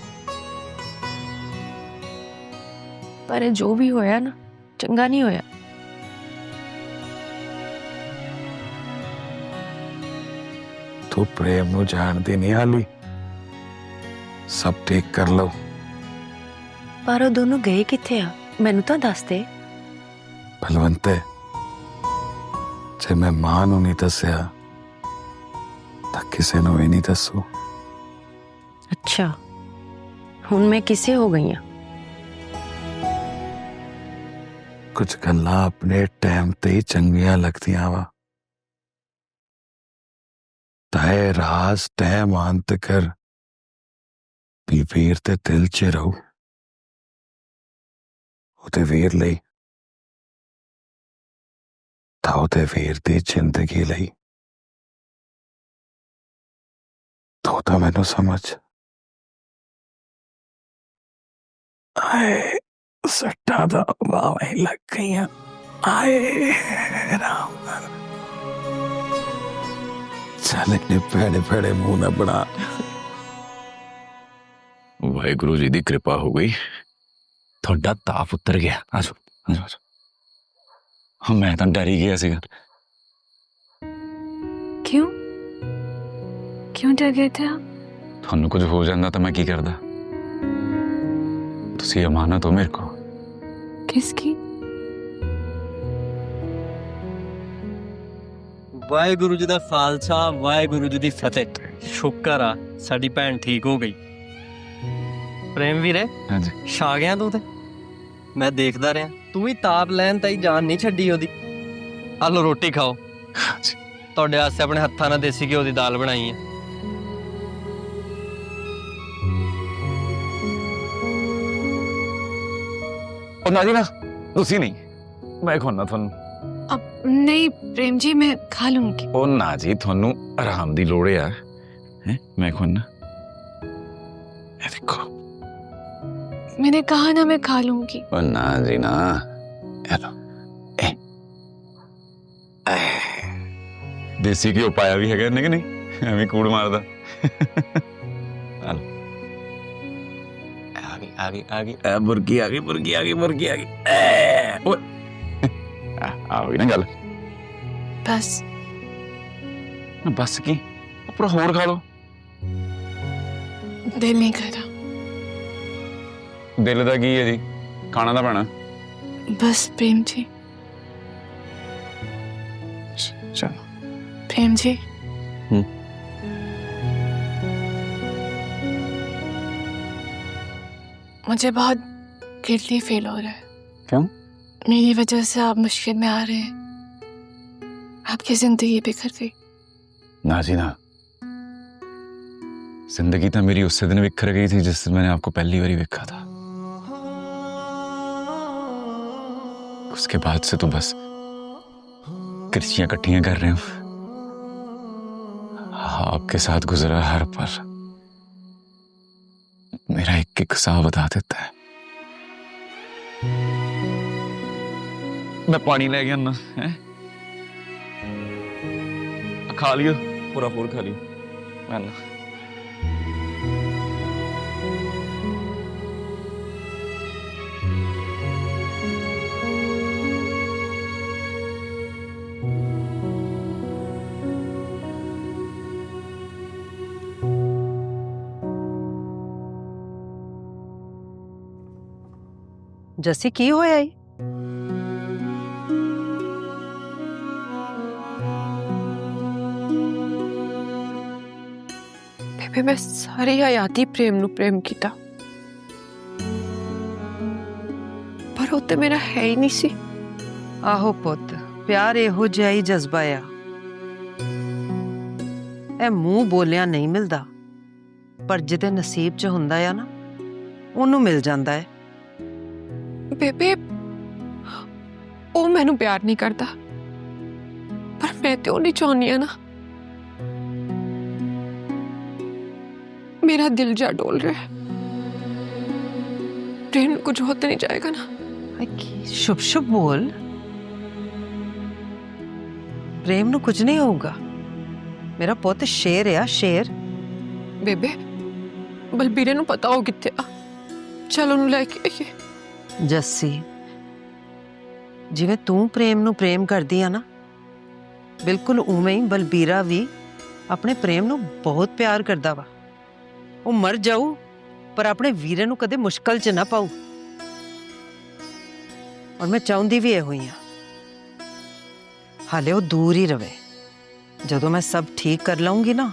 पर जो भी होया ना, चंगा नहीं होया। तू प्रेम नू जानती नहीं हाली, सब ठीक कर लो। पर वो दोनों गए किथे आ, मैनू तो दस दे। बलवंते, जे मैं मां नू नहीं दसिया ਤਾਂ ਕਿਸੇ ਨੂੰ ਵੀ ਨਹੀਂ ਦੱਸੂ। अच्छा हुण मैं किसे हो गई हाँ? कुछ गल्लां अपने टाइम ते ही चंगियां लगदियां वा, ताए राज टाइम आन तकर भी वीर ते दिल च रहू। ओदे वीर लई तां ओदे वीर दी जिंदगी लई तो मैनू समझ आए सट्टा दा बावां ही लग गईयां। आए राम चल इन्ने भैड़े भैड़े मुंह ना बना। वाहिगुरु जी की कृपा हो गई, थोड़ा ताप उतर गया। आजो आजो आजो। हाँ मैं तो डर ही गया सीगा। क्यों क्यों डर गए थे आप? थानू कुछ हो जाता तो मैं की करदा? तुसी अमानत हो मेरे को। किसकी? ਵਾਹਿਗੁਰੂ ਜੀ ਦਾ ਖਾਲਸਾ, ਵਾਹਿਗੁਰੂ ਜੀ ਦੀ ਫਤਿਹ। ਸ਼ੁਕਰ ਆ ਸਾਡੀ ਭੈਣ ਠੀਕ ਹੋ ਗਈ। ਪ੍ਰੇਮ ਵੀਰੇ, ਹਾਂਜੀ ਛਾ ਗਿਆ ਤੂੰ ਤੇ? ਮੈਂ ਦੇਖਦਾ ਰਿਹਾ, ਤੂੰ ਵੀ ਤਾਪ ਲੈਣ ਤਾਈ ਜਾਨ ਨਹੀਂ ਛੱਡੀ ਉਹਦੀ। ਆ ਲੋ ਰੋਟੀ ਖਾਓ। ਹਾਂਜੀ ਤੁਹਾਡੇ ਵਾਸਤੇ ਆਪਣੇ ਹੱਥਾਂ ਨਾਲ ਦੇਸੀ ਘਿਓ ਦੀ ਦਾਲ ਬਣਾਈ ਹੈ। ਉਹ ਨਾ ਜੀ ਨਾ, ਤੁਸੀਂ ਨਹੀਂ, ਮੈਂ ਖਵਾਉਣਾ ਤੁਹਾਨੂੰ। अब नहीं प्रेम जी, मैं खा लूंगी। ਉਹ ਨਾ ਜੀ, ਤੁਹਾਨੂੰ ਆਰਾਮ ਦੀ ਲੋੜ ਆ। ਹੈ ਮੈਂ ਖਵਾਉਣਾ। ਇਹ ਦੇਖੋ। मैंने कहा ना मैं खा लूंगी। ਉਹ ਨਾ ਜੀ ਨਾ, ਇਹ ਲਓ। ਦੇਸੀ ਘਿਓ ਪਾਇਆ ਵੀ ਹੈਗਾ ਇਹਨੇ ਕਿ ਨਹੀਂ, ਐਵੇਂ ਕੂੜ ਮਾਰਦਾ। ਆ ਲਓ। ਆ ਗਈ ਮੁਰਗੀ ਆ ਗਈ। ਓਏ ਆ ਗਈ ਨਾ ਗੱਲ। बस ਨਾ ਬਸ ਕੀ, ਉੱਪਰ ਹੋਰ ਖਾ ਲਓ। दिल नहीं कर रहा। ਦਿਲ ਦਾ ਕੀ ਹੈ ਜੀ, ਖਾਣਾ ਤਾਂ ਪੈਣਾ। बस प्रेम जी, ਚਲੋ। प्रेम जी। मुझे बहुत गिल्टी फील हो रहा है। क्यों? मेरी वजह से आप मुश्किल में आ रहे हैं, आपकी जिंदगी बिखर गई। ना जी ना, जिंदगी तो मेरी उससे दिन बिखर गई थी जिस दिन मैंने आपको पहली बार देखा था। उसके बाद से तो बस कृषियां इकट्ठियां कर रहे हूं। आपके साथ गुजरा हर पल मेरा एक एक सा बता देता है। मैं पानी ले गया ना, है खा लियो, पूरा फूल खा लियो। मैं जसी की होया ई? बेबे मैं सारी हयाती प्रेम नु प्रेम किया, पर वो तो मेरा है ही नहीं सी। आहो पुत, प्यार एहो जिहा ही जज्बा आ। ए मुंह बोलिया नहीं मिलदा, पर जिदे नसीब च हुंदा आ ना, ओनू मिल जांदा है। बेबे वो मैनू प्यार नहीं करता, पर मैं तो नहीं चाहनी ना। मेरा दिल जा डोल रहा है। प्रेम कुछ होता नहीं जाएगा ना? शुभ शुभ बोल। प्रेम नु कुछ नहीं होगा। मेरा पुत शेर है, शेर। बेबे बलबीरे नु पता हो किथे आ, चलो नु लेके आइए। जस्सी, जिवें तू प्रेम नु प्रेम करदी आ ना, बिल्कुल उवें ही बलबीरा भी अपने प्रेम नु बहुत प्यार करदा वा। वो मर जाऊ पर अपने वीरे नु कदे मुश्किल च ना पाऊ। और मैं चाहती भी इहो ही हाले वो दूर ही रवे। जदों मैं सब ठीक कर लाऊंगी ना,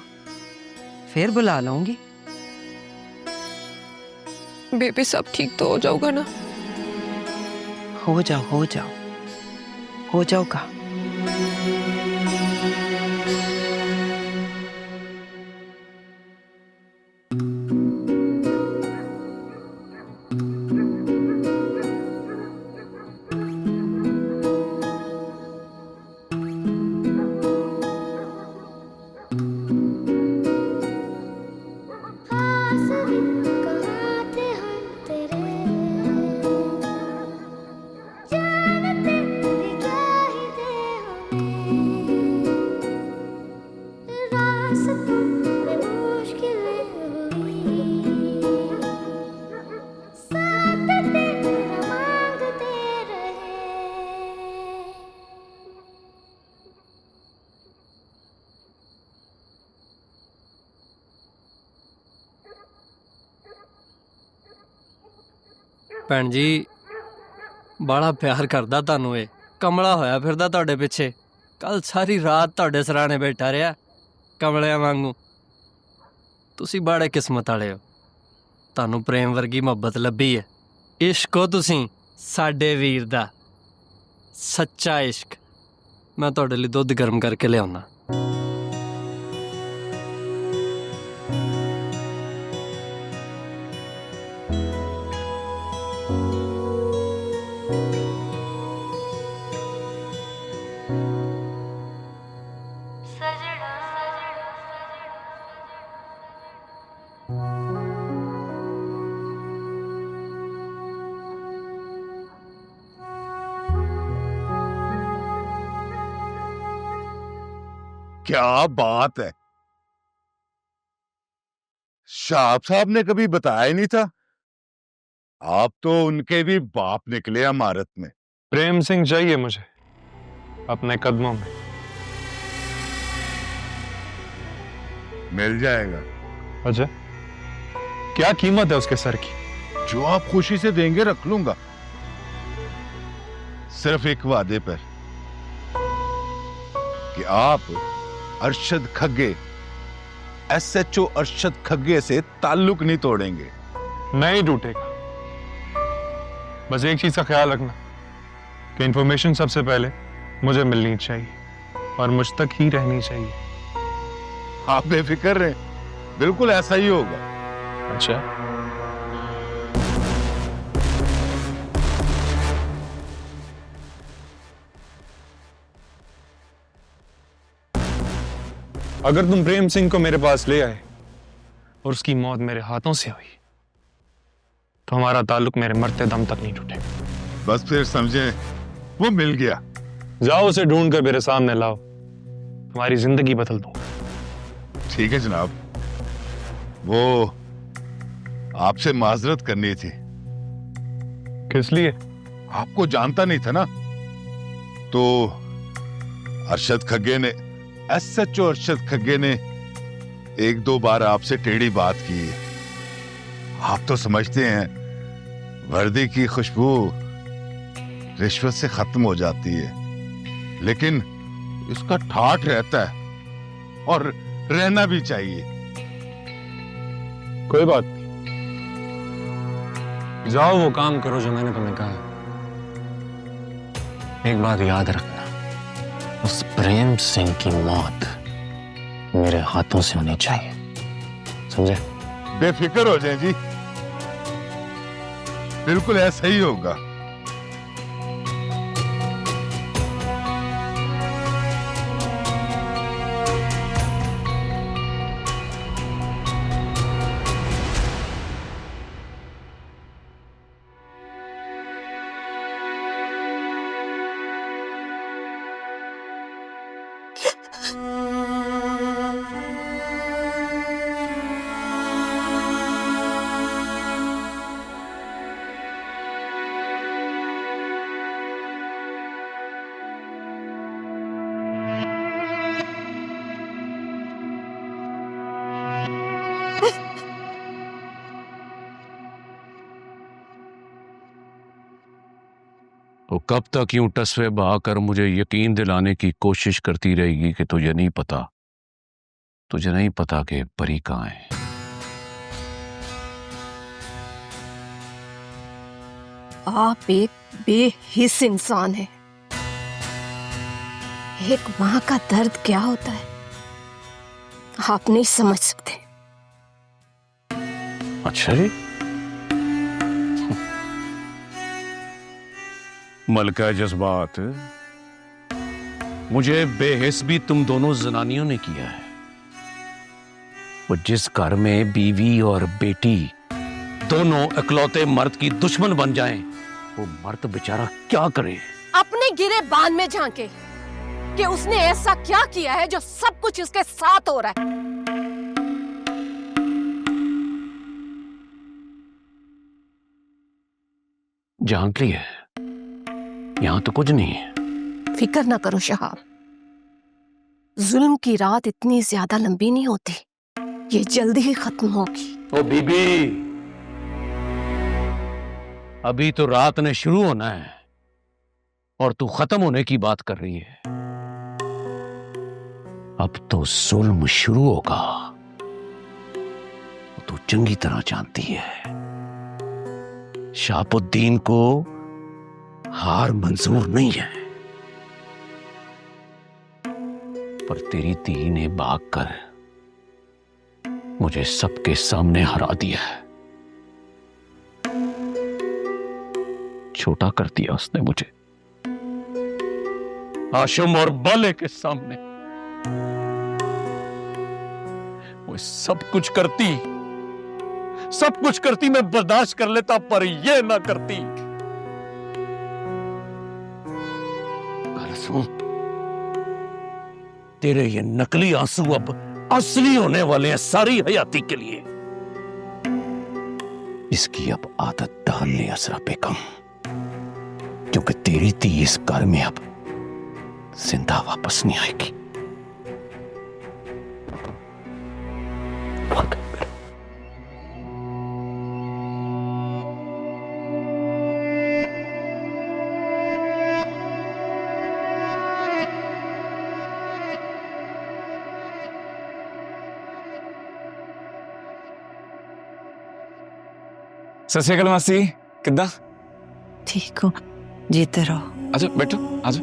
फिर बुला लूंगी। बेबे सब ठीक तो हो जाऊगा ना? हो जाओ हो जाओगा। ਭੈਣ ਜੀ ਬੜਾ ਪਿਆਰ ਕਰਦਾ ਤੁਹਾਨੂੰ ਇਹ, ਕਮਲਾ ਹੋਇਆ ਫਿਰਦਾ ਤੁਹਾਡੇ ਪਿੱਛੇ। ਕੱਲ ਸਾਰੀ ਰਾਤ ਤੁਹਾਡੇ ਸਰਾਣੇ ਬੈਠਾ ਰਿਹਾ ਕਮਲਿਆਂ ਵਾਂਗੂ। ਤੁਸੀਂ ਬੜੇ ਕਿਸਮਤ ਵਾਲੇ ਹੋ, ਤੁਹਾਨੂੰ ਪ੍ਰੇਮ ਵਰਗੀ ਮੁਹੱਬਤ ਲੱਭੀ ਹੈ। ਇਸ਼ਕ ਹੋ ਤੁਸੀਂ ਸਾਡੇ ਵੀਰ ਦਾ, ਸੱਚਾ ਇਸ਼ਕ। ਮੈਂ ਤੁਹਾਡੇ ਲਈ ਦੁੱਧ ਗਰਮ ਕਰਕੇ ਲਿਆਉਣਾ। क्या बात है, शाह साहब ने कभी बताया ही नहीं था। आप तो उनके भी बाप निकले अमारत में। प्रेम सिंह चाहिए मुझे अपने कदमों में। मिल जाएगा। अच्छा, क्या कीमत है उसके सर की? जो आप खुशी से देंगे रख लूंगा, सिर्फ एक वादे पर कि आप अरशद खग्गे, SHO अरशद खग्गे से ताल्लुक नहीं तोड़ेंगे। नहीं टूटेगा। बस एक चीज का ख्याल रखना कि इंफॉर्मेशन सबसे पहले मुझे मिलनी चाहिए और मुझ तक ही रहनी चाहिए। आप बेफिक्र रहे, बिल्कुल ऐसा ही होगा। अच्छा, अगर तुम प्रेम सिंह को मेरे पास ले आए और उसकी मौत मेरे हाथों से हुई तो हमारा ताल्लुक मेरे मरते दम तक नहीं टूटेगा। बस फिर समझे, वो मिल गया। जाओ उसे ढूंढ कर मेरे सामने लाओ, तुम्हारी जिंदगी बदल दूंगा। ठीक है जनाब, वो आपसे माजरत करनी थी। किस लिए? आपको जानता नहीं था ना, तो अरशद खग्गे ने, SHO अरशद खग्गे ने एक दो बार आपसे टेढ़ी बात की है। आप तो समझते हैं वर्दी की खुशबू रिश्वत से खत्म हो जाती है, लेकिन इसका ठाठ रहता है और रहना भी चाहिए। कोई बात नहीं, जाओ वो काम करो जो मैंने तुम्हें कहा। एक बात याद रखना, उस प्रेम सिंह की मौत मेरे हाथों से होनी चाहिए, समझे? बेफिक्र हो जाए जी, बिल्कुल ऐसा ही होगा। तो कब तक यूं टसवे बहाकर मुझे यकीन दिलाने की कोशिश करती रहेगी कि तुझे नहीं पता तुझे नहीं पता कि परी कहाँ है। आप एक बेहिस इंसान हैं। एक माँ का दर्द क्या होता है आप नहीं समझ सकते। अच्छा जी, मलका जज्बात, मुझे बेहिस भी तुम दोनों जनानियों ने किया है। वो जिस घर में बीवी और बेटी दोनों इकलौते मर्द की दुश्मन बन जाएं, वो मर्द बेचारा क्या करे? अपने गिरे बांध में झांके कि उसने ऐसा क्या किया है जो सब कुछ उसके साथ हो रहा है। झांक ली है, यहां तो कुछ नहीं है। फिक्र ना करो शहाब, जुल्म की रात इतनी ज्यादा लंबी नहीं होती, ये जल्दी ही खत्म होगी। ओ बीबी, अभी तो रात ने शुरू होना है और तू खत्म होने की बात कर रही है। अब तो जुल्म शुरू होगा, तू चंगी तरह जानती है। शाहबुद्दीन को हार मंजूर नहीं है, पर तेरी धी ने भागकर मुझे सबके सामने हरा दिया है। छोटा कर दिया उसने मुझे हाशिम और बाले के सामने। वो सब कुछ करती मैं बर्दाश्त कर लेता, पर ये ना करती। सुन, तेरे ये नकली आंसू अब असली होने वाले हैं सारी हयाती के लिए। इसकी अब आदत डालने असरा बेगम, क्योंकि तेरी धी इस घर में अब जिंदा वापस नहीं आएगी। सत श्री अकाल मासी, किद्दां? ठीक हो, जीते रहो। अच्छा बैठो, आजा।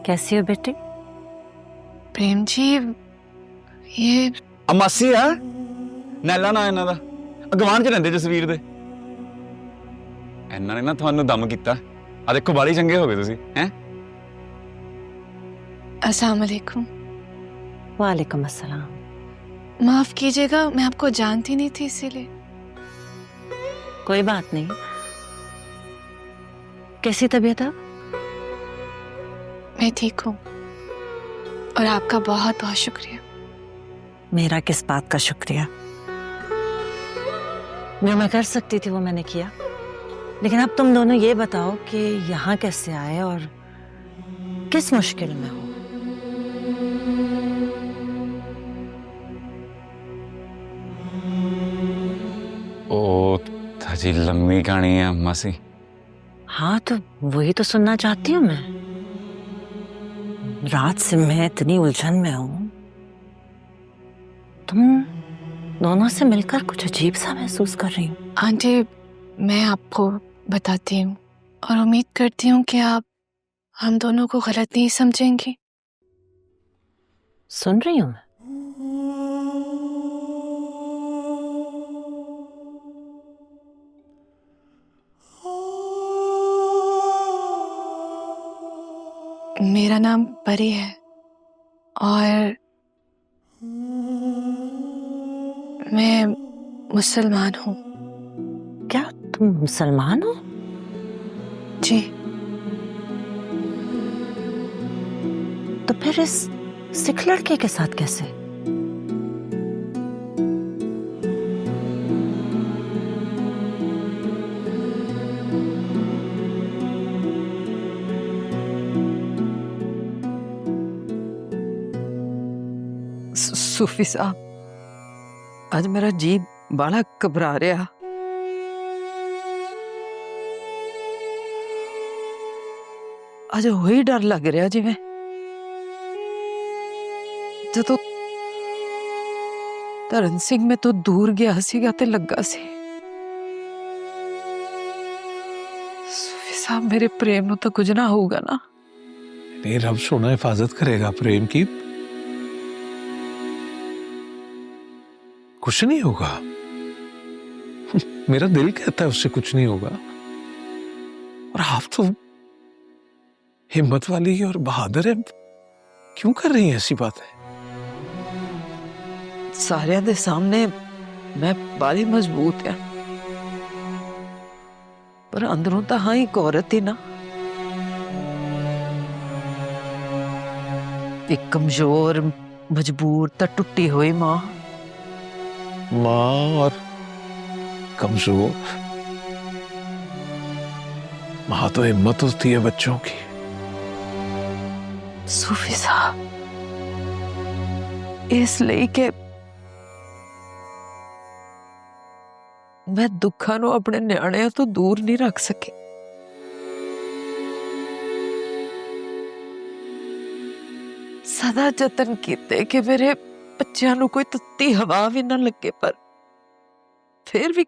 कैसी हो बेटी? प्रेम जी, ये मासी है नैला ना इन्हां दा, अगवान च रहिंदे जसवीर दे। इन्हां ने ना तुहानू दम कीता। आ देखो बाली चंगे हो गए तुसीं, हैं? अस्सलाम वालेकुम। वालेकुम अस्सलाम। माफ कीजिएगा, मैं आपको जानती नहीं थी इसीलिए। कोई बात नहीं। कैसी तबीयत है? मैं ठीक हूँ और आपका बहुत बहुत शुक्रिया। मेरा किस बात का शुक्रिया? जो मैं कर सकती थी वो मैंने किया, लेकिन अब तुम दोनों ये बताओ कि यहाँ कैसे आए और किस मुश्किल में हो। ओ जी लम्बी कहानी है मासी। हाँ तो वही तो सुनना चाहती हूँ मैं। रात से मैं इतनी उलझन में हूँ, तुम दोनों से मिलकर कुछ अजीब सा महसूस कर रही हूँ। आंटी, मैं आपको बताती हूँ और उम्मीद करती हूँ कि आप हम दोनों को गलत नहीं समझेंगी। सुन रही हूँ मैं। मेरा नाम परी है और मैं मुसलमान हूँ। क्या तुम मुसलमान हो? जी। तो फिर इस सिख लड़के के साथ कैसे? सूफी साहब, आज मेरा जी बड़ा घबरा रहा। अज वही डर लग रहा जिवें जदों धरन सिंह में तो दूर गया सीगा ते लगा सी सूफी साहब मेरे प्रेम नु तो कुछ ना होगा ना। नहीं, रब सोना हिफाजत करेगा प्रेम की। कुछ नहीं होगा। मेरा दिल कहता है उससे कुछ नहीं होगा। और आप तो हिम्मत वाली और बहादुर है, क्यों कर रही हैं ऐसी बातें? सारे दे सामने मैं बाली मजबूत है, पर अंदरों तो हाँ एक औरत ही ना, एक कमजोर मजबूर तो टूटी हुई माँ। माँ और कमजोर, माँ तो हिम्मत होती है बच्चों की। सूफी साहब इसलिए के मैं दुखा नु अपने न्याणे तो दूर नहीं रख सकी। सदा जतन किते कि मेरे बच्चों नु कोई तत्ती हवा भी ना लगे, पर फिर भी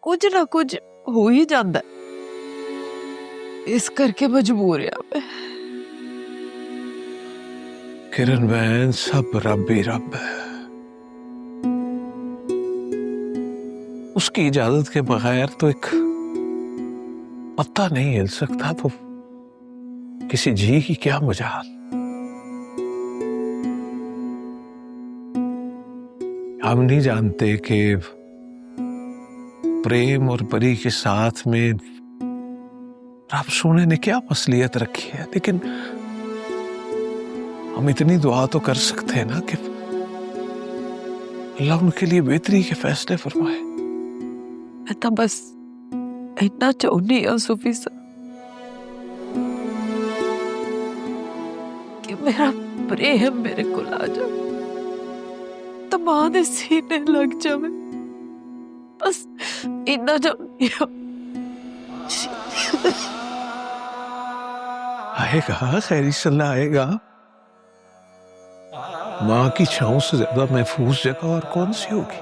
कुछ ना कुछ हो ही जाता है। इस करके मजबूर है मैं। किरण बहन, सब रब ही रब है। उसकी इजाजत के बगैर तो एक पत्ता नहीं हिल सकता, तो किसी जी की क्या मजाल। हम नहीं जानते कि प्रेम और परी के साथ में रब सोने ने क्या मसलियत रखी है, लेकिन हम इतनी दुआ तो कर सकते हैं ना कि अल्लाह उनके लिए बेहतरी के फैसले फरमाए। मैं तो बस इतना चाहनी हूँ सूफी साहब कि मेरा प्रेम मेरे को आ जाए, तो मां दे सीने लग जाए। बस इतना चाहनी हूँ। आएगा, खैर सल्ला आएगा। माँ की छांव से ज्यादा महफूज जगह और कौन सी होगी।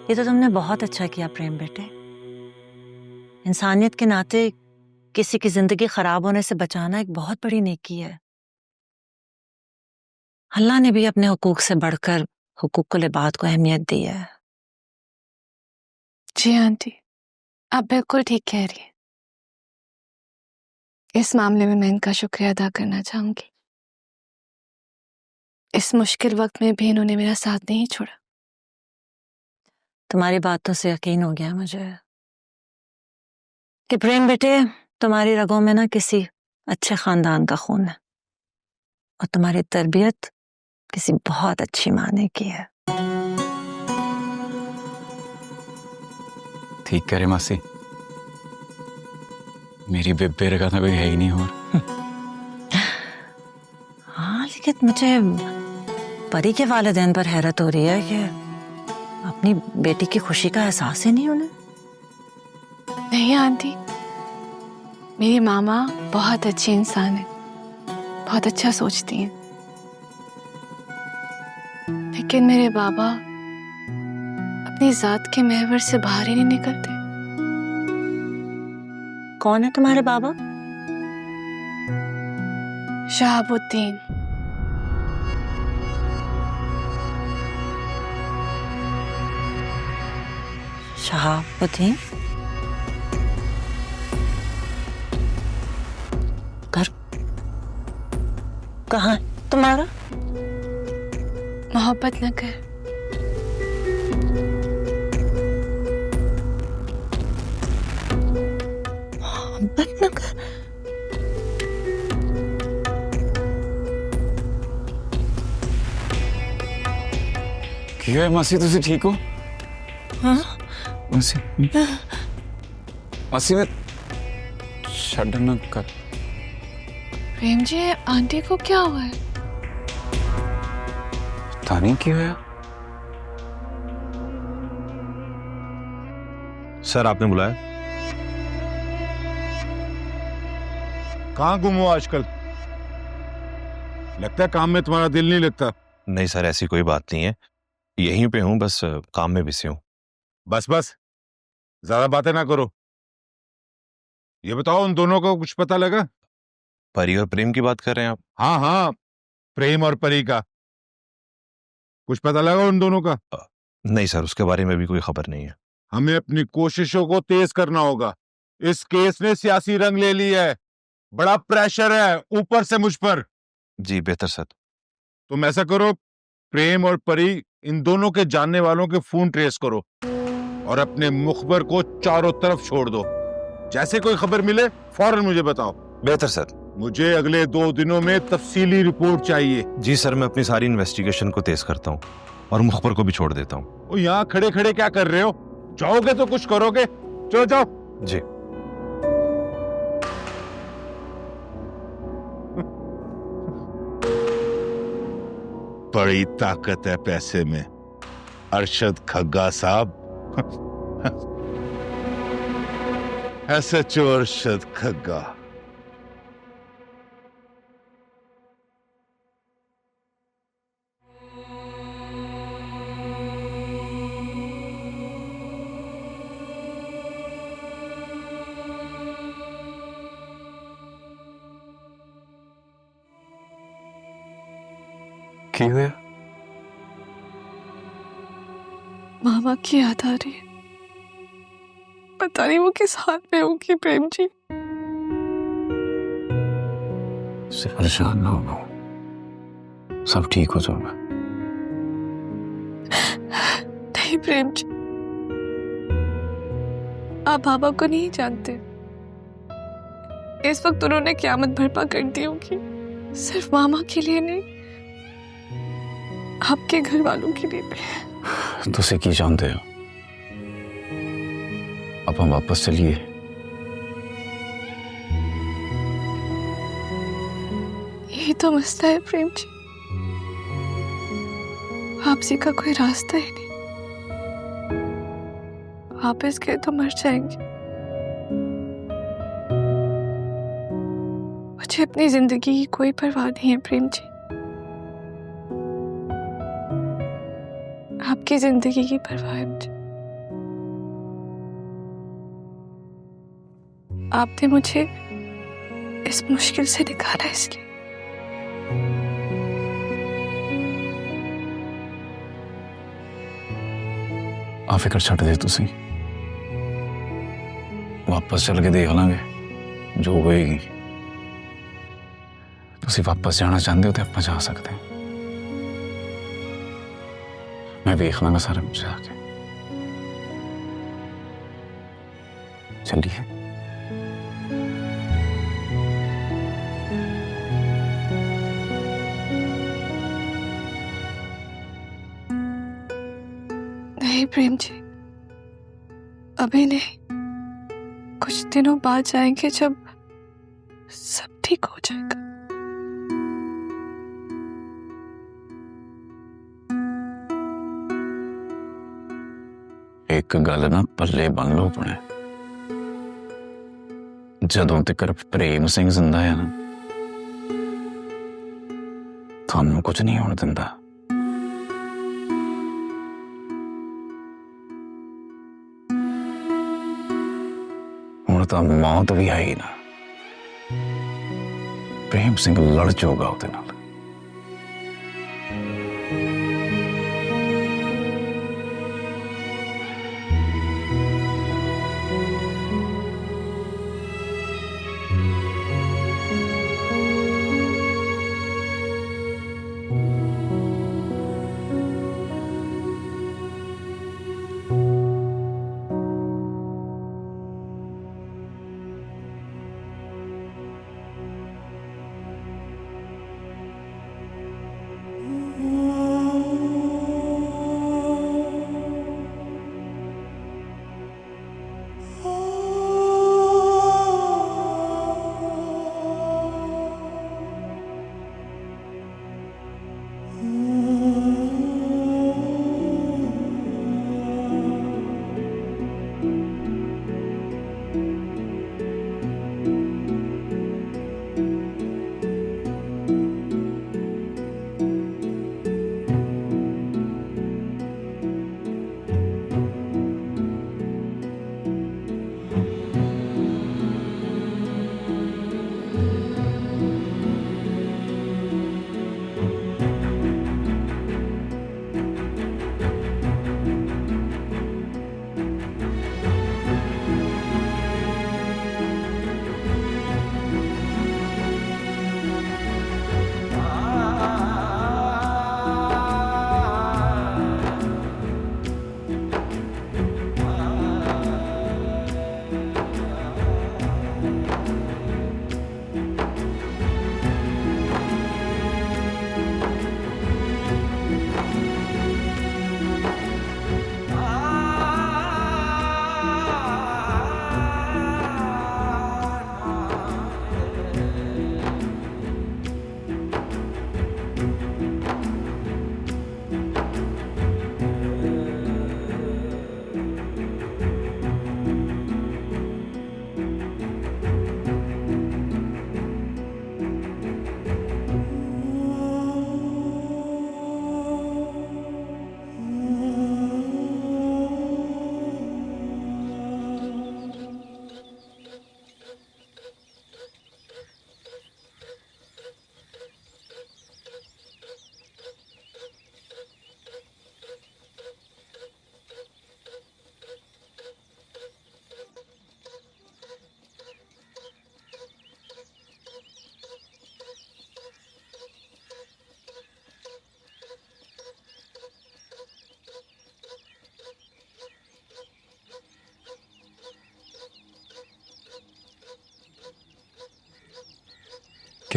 ये तो तुमने बहुत अच्छा किया प्रेम बेटे। इंसानियत के नाते किसी की जिंदगी खराब होने से बचाना एक बहुत बड़ी नेकी है। अल्लाह ने भी अपने हुकूक से बढ़कर हुकूकुल इबाद को अहमियत दी है। जी आंटी, आप बिल्कुल ठीक कह रही हैं। इस मामले में मैं इनका शुक्रिया अदा करना चाहूंगी। इस मुश्किल वक्त में भी इन्होंने मेरा साथ नहीं छोड़ा। तुम्हारी बातों से यकीन हो गया मुझे कि प्रेम बेटे तुम्हारी रगों में ना किसी अच्छे खानदान का खून है, और तुम्हारी तरबियत किसी बहुत अच्छी माँ ने की है। ठीक करे मासी, मेरी बेबे रगा तो कोई है ही नहीं और। हाँ, लेकिन मुझे परी के वालिदैन पर हैरत हो रही है कि अपनी बेटी की खुशी का एहसास ही नहीं उन्हें। नहीं आंटी, मेरी मामा बहुत अच्छी इंसान है, बहुत अच्छा सोचती हैं। लेकिन मेरे बाबा अपनी जात के महवर से बाहर ही नहीं निकलते। कौन है तुम्हारे बाबा? शहाबुद्दीन। शहाबुद्दीन? घर कहाँ है तुम्हारा? मोहब्बत न कर। मोहब्बत न कर? क्यों है मासी, तुसी ठीक हो? हाँ? मासी मासी में छड़ न कर। प्रेम जी, आंटी को क्या हुआ है? पता नहीं क्यों है। सर आपने बुलाया? कहाँ गुम हो आजकल? लगता है काम में तुम्हारा दिल नहीं लगता। नहीं सर, ऐसी कोई बात नहीं है, यहीं पे हूं, बस काम में बिजी हूं। बस बस, ज्यादा बातें ना करो। ये बताओ, उन दोनों को कुछ पता लगा? परी और प्रेम की बात कर रहे हैं आप? हाँ हाँ, प्रेम और परी का कुछ पता लगा उन दोनों का? नहीं सर, उसके बारे में भी कोई खबर नहीं है। हमें अपनी कोशिशों को तेज करना होगा। इस केस ने सियासी रंग ले लिया है, बड़ा प्रेशर है ऊपर से मुझ पर। जी बेहतर सर। तुम ऐसा करो, प्रेम और परी इन दोनों के जानने वालों के फोन ट्रेस करो और अपने मुखबर को चारों तरफ छोड़ दो। जैसे कोई खबर मिले फौरन मुझे बताओ। बेहतर सर। मुझे अगले 2 दिनों में तफसीली रिपोर्ट चाहिए। जी सर, मैं अपनी सारी इन्वेस्टिगेशन को तेज करता हूँ और मुखबर को भी छोड़ देता हूँ। वो यहाँ खड़े खड़े क्या कर रहे हो? जाओगे तो कुछ करोगे। चलो जाओ। जी। बड़ी ताकत है पैसे में, अरशद खग्गा साहब। SHO अरशद खग्गा। क्यों हुआ? मामा की याद आ रही है। पता नहीं वो किस हाल में होगी प्रेम जी। से परेशान ना हो, सब ठीक हो जाएगा। नहीं प्रेम जी, आप बाबा को नहीं जानते। इस वक्त उन्होंने क़यामत बर्पा कर दी होगी, सिर्फ मामा के लिए नहीं, आपके घर वालों के लिए भी। तुसे की जानते हो? अब हम वापस चलिए। यही तो मसला है प्रेम जी, वापसी का कोई रास्ता ही नहीं। वापस गए तो मर जाएंगे। मुझे अपनी जिंदगी की कोई परवाह नहीं है प्रेम जी, आपकी जिंदगी की परवाह है मुझे। आपने मुझे इस मुश्किल से निकाला, इसलिए। आ फिक्र छड़ दे तुसी, वापस चल के देख लांगे जो होएगी। तुसी वापस जाना चाहते हो तो आप जा सकते हैं। मैं देख लांगा सारा कुछ आके। चलिए। नहीं प्रेम जी, अभी नहीं, कुछ दिनों बाद जाएंगे जब सब ठीक हो जाएगा। एक गल ना पल्ले बन लो अपने, जदों तक प्रेम सिंह जिंदा है ना, थानू कुछ नहीं होने दिंदा। हुण तां मौत भी आई ना, प्रेम सिंह लड़ जाऊगा उहदे नाल।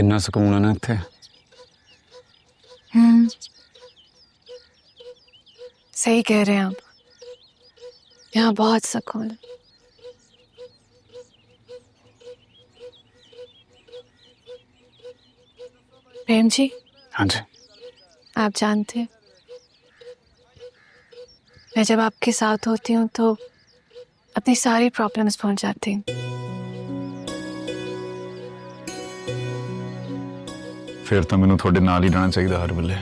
कितना सुकून है ना इत्थे। सही कह रहे हैं आप, यहाँ बहुत सुकून है। प्रेम जी। हाँ जी। आप जानते हैं, मैं जब आपके साथ होती हूँ तो अपनी सारी प्रॉब्लम्स भूल जाती हूँ। फिर तो मैनू थोड़े नाल ही रहना चाहिए हर वेले,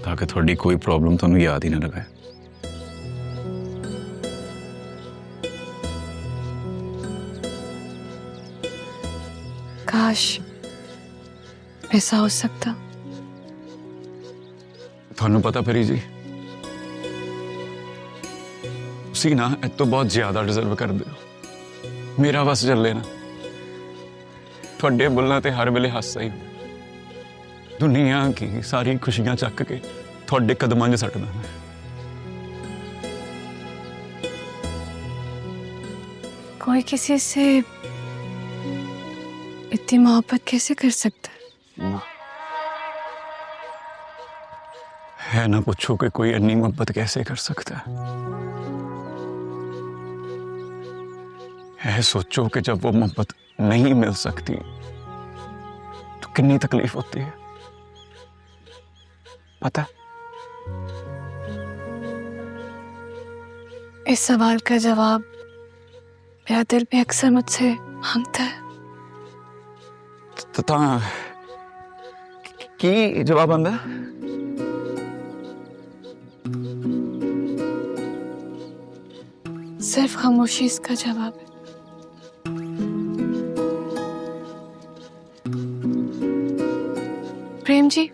ताकि थोड़ी कोई प्रॉब्लम तुहानू याद ही ना रहे। काश ऐसा हो सकता। थानू पता परी जी, तुसी ना ए तो बहुत ज्यादा डिजर्व करदे हो। मेरा बस चले ना, थोड़े बुल्लां ते हर वेले हासा ही दुनिया की सारी खुशियां चक के थोड़े कदमां 'च सट्टदा मैं। कोई किसी से इतनी मोहब्बत कैसे कर सकता है ना पूछो कि कोई इतनी मोहब्बत कैसे कर सकता है। सोचो कि जब वो मोहब्बत नहीं मिल सकती तो कितनी तकलीफ होती है, पता है? इस सवाल का जवाब मेरा दिल भी अक्सर मुझसे मांगता है। तो की जवाब आंदा? सिर्फ खामोशी इसका जवाब है। प्रेम जी,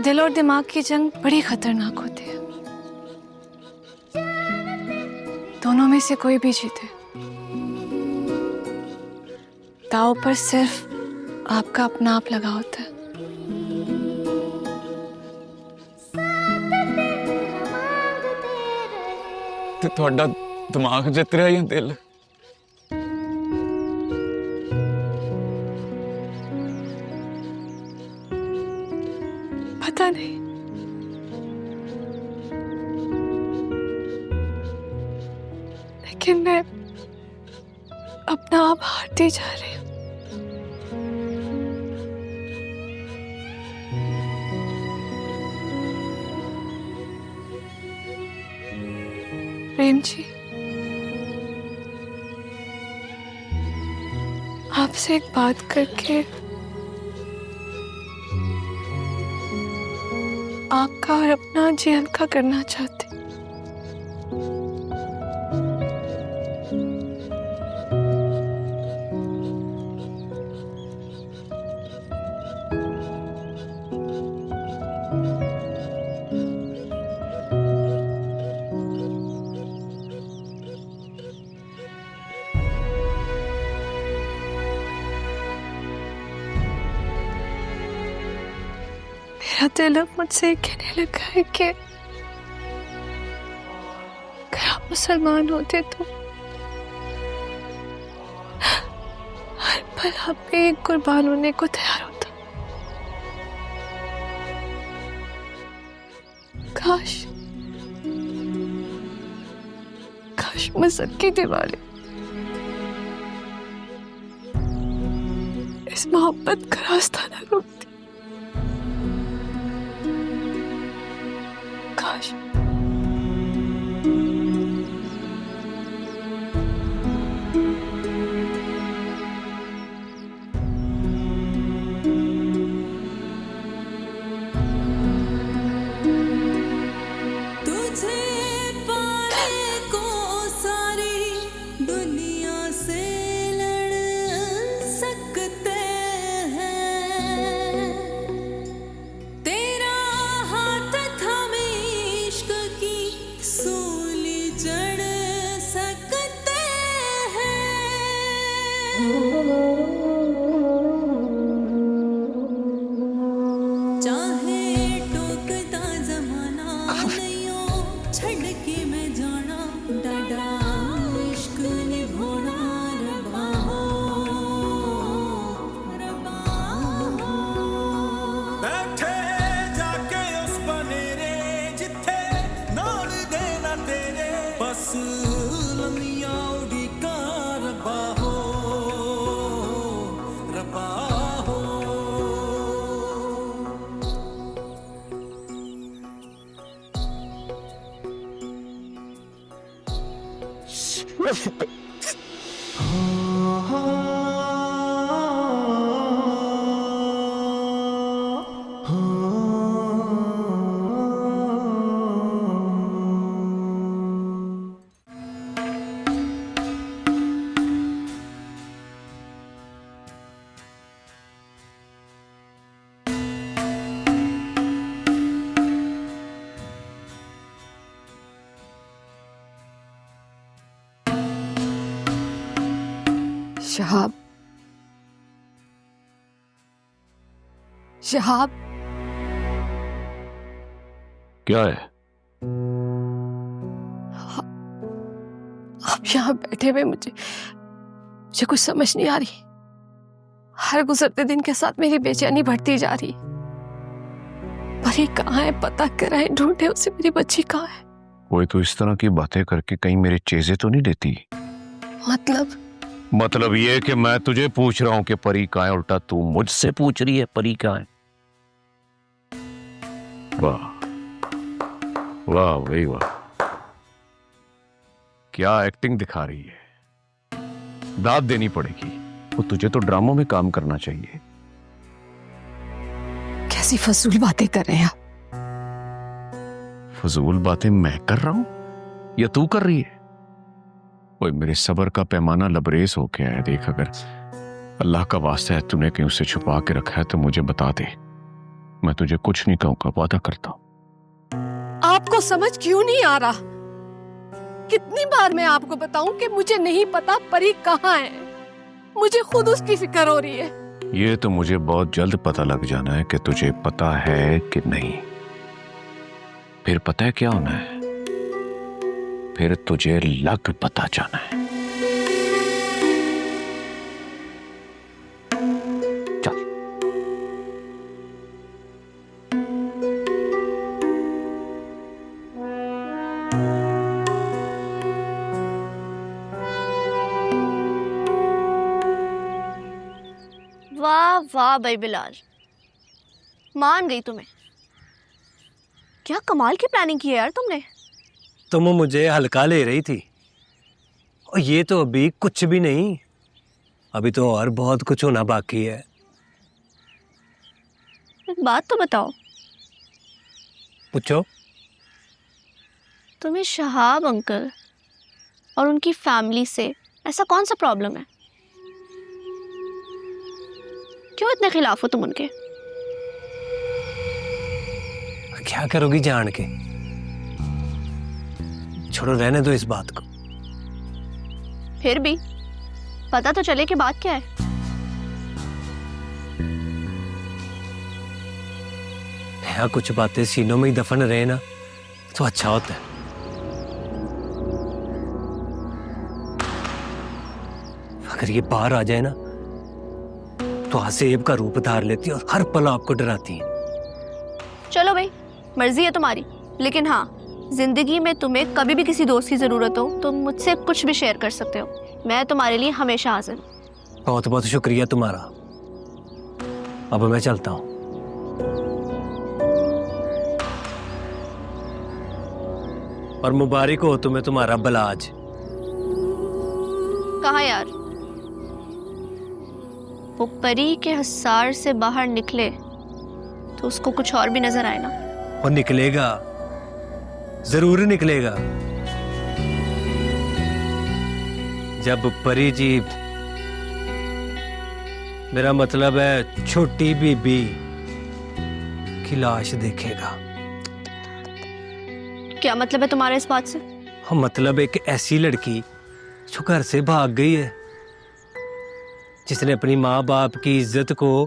दिल और दिमाग की जंग बड़ी खतरनाक होती है। दोनों में से कोई भी जीते, दाव पर सिर्फ आपका अपना आप लगा होता है। ते थोड़ा दिमाग जित रहा या दिल? पता नहीं, लेकिन मैं अपना आप हारती जा रही हूँ। प्रेम जी, आपसे एक बात करके आपका और अपना जी हल्का करना चाहती। मेरा दिल अब मुझसे कहने लगा है कि अगर आप मुसलमान होते तो हर पल आप पे एक कुर्बान होने को तैयार होता। काश काश मजहब की दीवारें इस मोहब्बत का रास्ता न रोकती। काश तेरा हाथ थामे इश्क लमिया उड़ी का रबा हो रबा हो। शहाब, शहाब, क्या है? आप यहाँ बैठे हुए मुझे कुछ समझ नहीं आ रही। हर गुजरते दिन के साथ मेरी बेचैनी बढ़ती जा रही। परी कहाँ है? पता कराए, ढूंढे उसे। मेरी बच्ची कहाँ है? कोई तो इस तरह की बातें करके कहीं मेरे चेजे तो नहीं देती? मतलब ये कि मैं तुझे पूछ रहा हूं कि परी कहाँ है, उल्टा तू मुझसे पूछ रही है परी कहाँ है। वाह वाह भाई वाह, क्या एक्टिंग दिखा रही है। दाद देनी पड़ेगी। वो तुझे तो ड्रामों में काम करना चाहिए। कैसी फजूल बातें कर रहे हैं आप? फजूल बातें मैं कर रहा हूं या तू कर रही है? ओए, मेरे सब्र का पैमाना लबरेज हो गया है। देख, अगर अल्लाह का वास्ता है तूने कहीं उसे छुपा के रखा है तो मुझे बता दे। मैं तुझे कुछ नहीं कहूंगा, वादा करता हूं। आपको समझ क्यों नहीं आ रहा? कितनी बार मैं आपको बताऊं कि मुझे नहीं पता परी कहाँ है। मुझे खुद उसकी फिक्र हो रही है। ये तो मुझे बहुत जल्द पता लग जाना है कि तुझे पता है कि नहीं। फिर पता है क्या होना है? फिर तुझे लग पता जाना है। चल। वाह वाह भाई बिलाल, मान गई तुम्हें। क्या कमाल की प्लानिंग की है यार तुमने। तुम मुझे हल्का ले रही थी, और ये तो अभी कुछ भी नहीं। अभी तो और बहुत कुछ होना बाकी है। एक बात तो बताओ, पूछो। तुम्हें शहाब अंकल और उनकी फैमिली से ऐसा कौन सा प्रॉब्लम है? क्यों इतने खिलाफ हो तुम उनके? क्या करोगी जान के? छोड़ो, रहने दो इस बात को। फिर भी पता तो चले कि बात क्या है। यहाँ कुछ बातें सीनों में ही दफन रहे ना तो अच्छा होता है। अगर ये बाहर आ जाए ना तो हसेब का रूप धार लेती है और हर पल आपको डराती है। चलो भाई, मर्जी है तुम्हारी, लेकिन हाँ, जिंदगी में तुम्हें कभी भी किसी दोस्त की जरूरत हो तो मुझसे कुछ भी शेयर कर सकते हो। मैं तुम्हारे लिए हमेशा हाजिर हूं। बहुत बहुत शुक्रिया तुम्हारा। अब मैं चलता हूं। और मुबारक हो तुम्हें तुम्हारा बलाज। कहाँ यार? वो परी के हसार से बाहर निकले तो उसको कुछ और भी नजर आए ना। और निकलेगा, जरूर निकलेगा। जब परी जी, मेरा मतलब है छोटी बीबी की लाश देखेगा। क्या मतलब है तुम्हारा इस बात से? हाँ, मतलब एक ऐसी लड़की जो घर से भाग गई है, जिसने अपनी माँ बाप की इज्जत को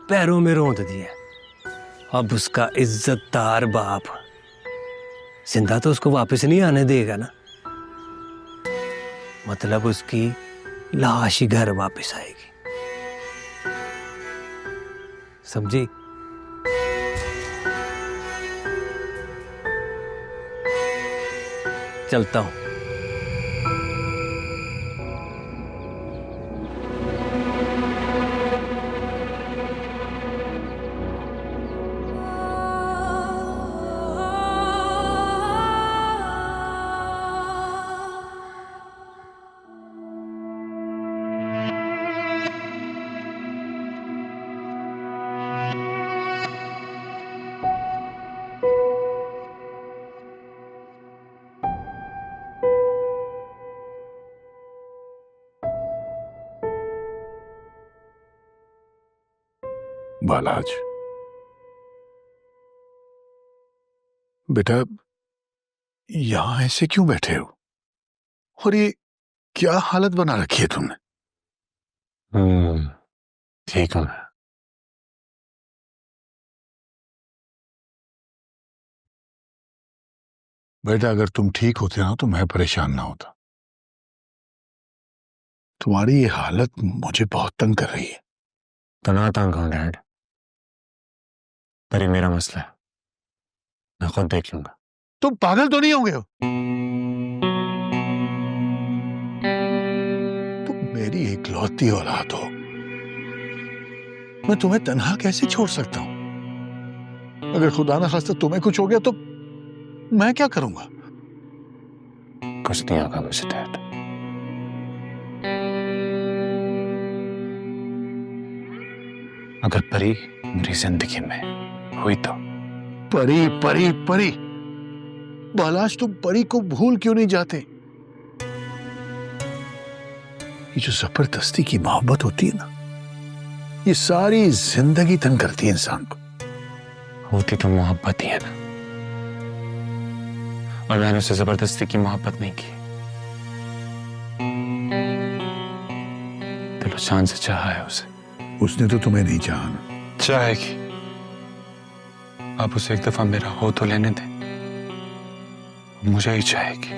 पैरों में रौंद दिया। अब उसका इज्जतदार बाप जिंदा तो उसको वापस नहीं आने देगा ना। मतलब उसकी लाश ही घर वापस आएगी। समझी? चलता हूं। बालाज, बेटा यहां ऐसे क्यों बैठे हो? और ये क्या हालत बना रखी है तुमने? ठीक हूं मैं। बेटा अगर तुम ठीक होते ना तो मैं परेशान ना होता। तुम्हारी ये हालत मुझे बहुत तंग कर रही है। तना तंग हूं डैड, पर ये मेरा मसला है, मैं खुद देख लूंगा। तुम पागल तो नहीं हो गए हो? तुम मेरी इकलौती औलाद हो, मैं तुम्हें तन्हा कैसे छोड़ सकता हूं? अगर खुदा ना खास्ता तुम्हें कुछ हो गया तो मैं क्या करूंगा? कुछ नहीं होगा मुझे डैड। अगर परी मेरी जिंदगी में हुई तो। परी परी परी, बालाज तुम परी को भूल क्यों नहीं जाते? ये जो जबरदस्ती की मोहब्बत होती है ना, ये सारी जिंदगी तंग करती है इंसान को। होती तो मोहब्बत ही है ना, और मैंने उससे जबरदस्ती की मोहब्बत नहीं की, दिलो जान से चाहा है उसे। उसने तो तुम्हें नहीं चाहा। चाहेगी, आप उसे एक दफा मेरा हो तो लेने दें, मुझे ही चाहेगी।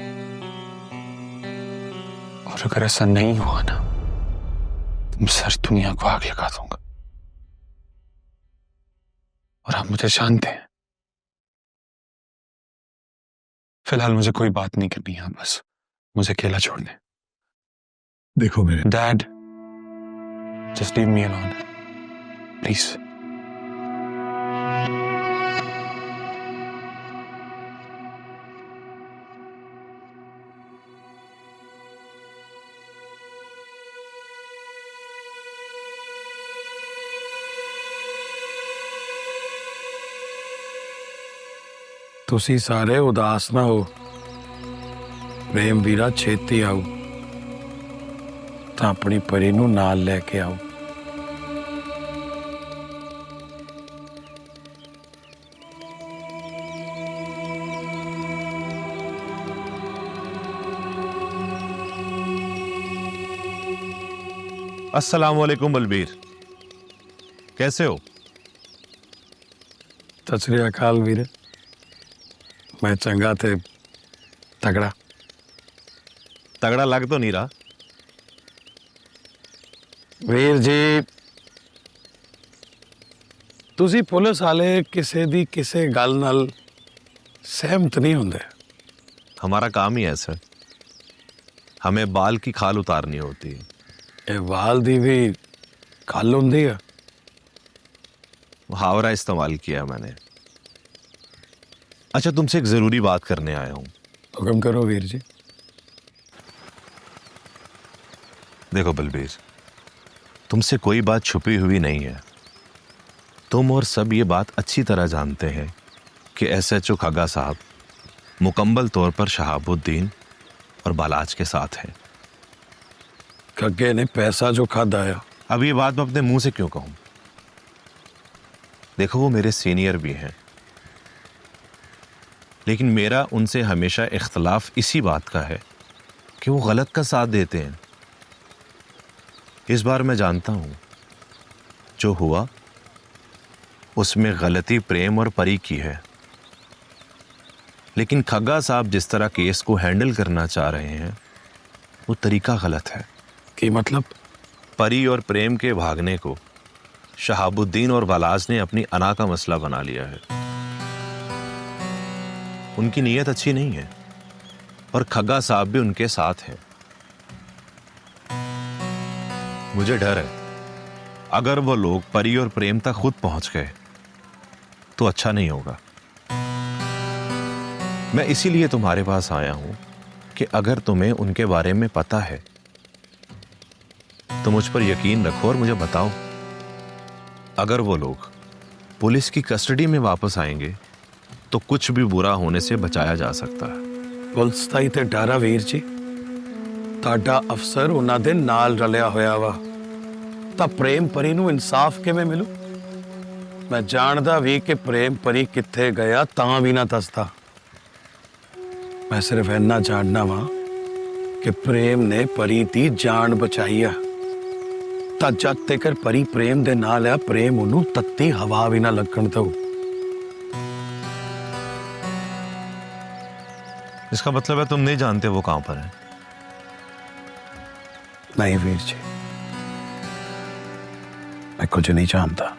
और अगर ऐसा नहीं हुआ ना तो मैं सारी दुनिया को आग लगा दूंगा। और आप मुझे जानते हैं, फिलहाल मुझे कोई बात नहीं करनी है, बस मुझे अकेला छोड़ दें। देखो मेरे dad, just leave me alone please. ਤੁਸੀਂ ਸਾਰੇ ਉਦਾਸ ਨਾ ਹੋ। ਪ੍ਰੇਮ ਵੀਰਾ ਛੇਤੀ ਆਓ ਤਾਂ ਆਪਣੀ ਪਰੀ ਨੂੰ ਨਾਲ ਲੈ ਕੇ ਆਓ। अस्सलाम वालेकुम बलबीर, कैसे हो? सत श्री अकाल वीर, मैं चंगा थे तगड़ा। तगड़ा लग तो नहीं रहा। ਵੀਰ ਜੀ, ਤੁਸੀਂ ਪੁਲਿਸ ਵਾਲੇ ਕਿਸੇ ਦੀ ਕਿਸੇ ਗੱਲ ਨਾਲ सहमत नहीं होंगे। हमारा काम ही ऐसा है, हमें बाल की खाल उतारनी होती है। ये बाल दी भी खाल होंदी है? मुहावरा इस्तेमाल किया मैंने। अच्छा, तुमसे एक जरूरी बात करने आया हूं। हुक्म करो वीर जी। देखो बलबीर, तुमसे कोई बात छुपी हुई नहीं है। तुम और सब ये बात अच्छी तरह जानते हैं कि एसएचओ खग्गा साहब मुकम्मल तौर पर शहाबुद्दीन और बालाज के साथ हैं। खग्गे ने पैसा जो खादा है। अब ये बात मैं अपने मुंह से क्यों कहूं? देखो, वो मेरे सीनियर भी हैं, लेकिन मेरा उनसे हमेशा इख्तलाफ इसी बात का है कि वो गलत का साथ देते हैं। इस बार मैं जानता हूं जो हुआ उसमें गलती प्रेम और परी की है, लेकिन खग्गा साहब जिस तरह केस को हैंडल करना चाह रहे हैं वो तरीका गलत है। कि मतलब? परी और प्रेम के भागने को शहाबुद्दीन और बालाज ने अपनी अना का मसला बना लिया है। उनकी नीयत अच्छी नहीं है और खग्गा साहब भी उनके साथ हैं। मुझे डर है अगर वो लोग परी और प्रेम तक खुद पहुंच गए तो अच्छा नहीं होगा। मैं इसीलिए तुम्हारे पास आया हूं कि अगर तुम्हें उनके बारे में पता है तो मुझ पर यकीन रखो और मुझे बताओ। अगर वो लोग पुलिस की कस्टडी में वापस आएंगे तो कुछ भी बुरा होने से बचाया जा सकता है। पुलिस दा ही ते डर आ वीर जी। ताड़ा अफसर उन्हां दे नाल रलिया होया वा, तां प्रेम परी नूं इंसाफ किवें मिलू? मैं जानदा भी कि प्रेम परी किथे गया तां भी ना दसदा। मैं सिर्फ इन्ना जानना वा कि प्रेम ने परी दी जान बचाई आ। तां जद तक परी प्रेम दे नाल आ, प्रेम उन्नू तत्ती हवा भी ना लगन दो। इसका मतलब है तुम नहीं जानते वो कहां पर है? नहीं वीर जी, मैं कुछ नहीं जानता।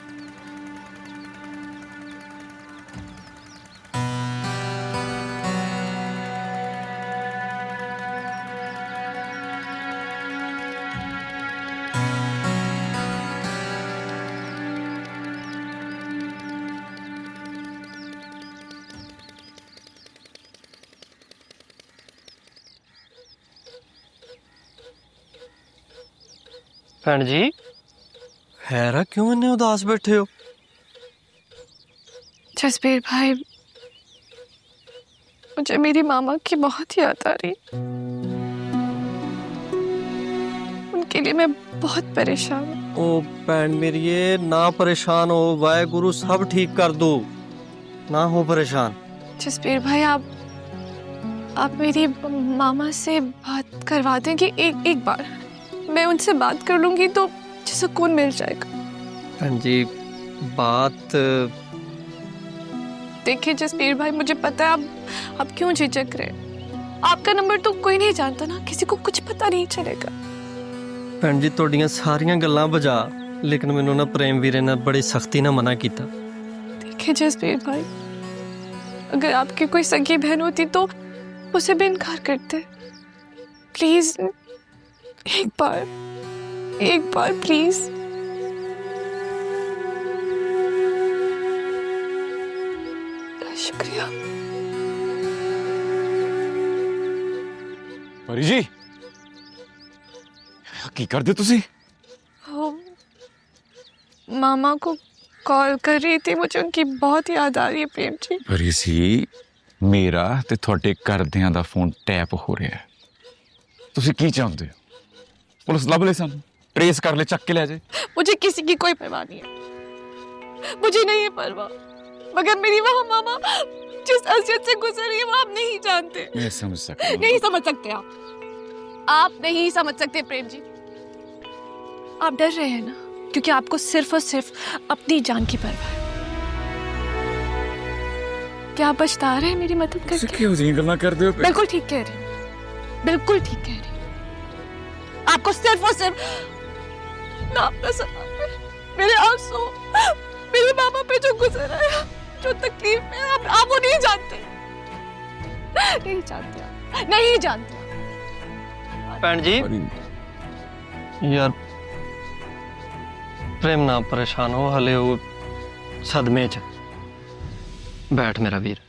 भैन जी हैरा क्यों इन्ने उदास बैठे हो? जसबीर भाई, मुझे मेरी मामा की बहुत याद आ रही। उनके लिए मैं बहुत परेशान हूँ। ओ भैन मेरी, ये ना परेशान हो, वाहेगुरु सब ठीक कर दो, ना हो परेशान। जसबीर भाई, आप मेरी मामा से बात करवा दें कि एक बार मैं उनसे बात कर लूंगी तो मुझे सुकून मिल जाएगा। भैन जी बात देखिए जसबीर भाई, मुझे पता है आप क्यों झिझक रहे हैं। आपका नंबर तो कोई नहीं जानता ना, किसी को कुछ पता नहीं चलेगा। भैन जी तोड़ियां सारियां गल्लां बजा, लेकिन मैनू ना प्रेम वीरे ने बड़ी सख्ती ना मना किया। देखिए जसबीर भाई, अगर आपकी कोई सगी बहन होती तो उसे भी इनकार करते। प्लीज एक बार प्लीज। शुक्रिया। परी जी की कर दे तुसी? मामा को कॉल कर रही थी, मुझे उनकी बहुत याद आ रही है प्रेम जी। परी सी, मेरा ते थोड़े घरदियां दा फोन टैप हो रहा है। तुसी की चाहते हो? पुलिस लभ ले, सानू ट्रेस कर ले, चक के ले जाए। मुझे किसी की कोई परवाह नहीं है, मुझे नहीं है परवाह, मगर मेरी वहाँ मामा जिस अज़ियत से गुजर रही है वो आप नहीं जानते। मैं समझ सकता हूं। नहीं समझ सकते आप नहीं समझ सकते प्रेम जी। आप डर रहे हैं ना, क्योंकि आपको सिर्फ और सिर्फ अपनी जान की परवाह है। क्या आप पछता रहे हैं मेरी मदद करके? क्यों जी गल्ला कर दे हो? बिल्कुल ठीक कह रही हैं, बिल्कुल ठीक कह रही हैं। आपको सिर्फ और सिर्फ ना अपना सलाम, मेरे आंसू, मेरे मामा पे जो गुजर आया, जो तकलीफ में आप वो नहीं जानते, नहीं जानते। भैन जी यार प्रेम ना परेशान हो, हले वो सदमे च। बैठ मेरा वीर।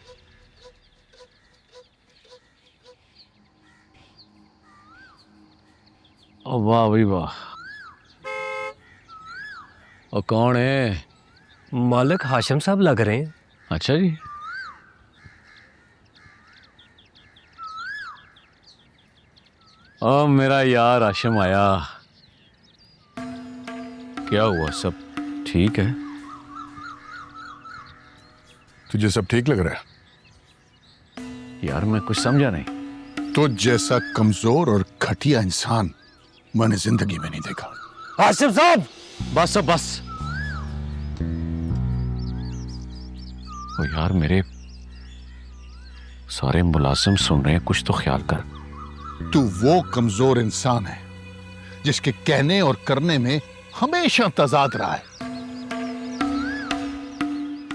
ओ वाह भाई वाह। और कौन है? मालिक हाशिम साहब लग रहे हैं। अच्छा जी। ओ मेरा यार हाशिम आया। क्या हुआ, सब ठीक है? तुझे सब ठीक लग रहा है? यार मैं कुछ समझा नहीं। तो जैसा कमजोर और घटिया इंसान मैंने जिंदगी में नहीं देखा। हाशिम साहब बस अब बस। ओ यार मेरे सारे मुलाजिम सुन रहे हैं, कुछ तो ख्याल कर। तू वो कमजोर इंसान है जिसके कहने और करने में हमेशा तजाद रहा है।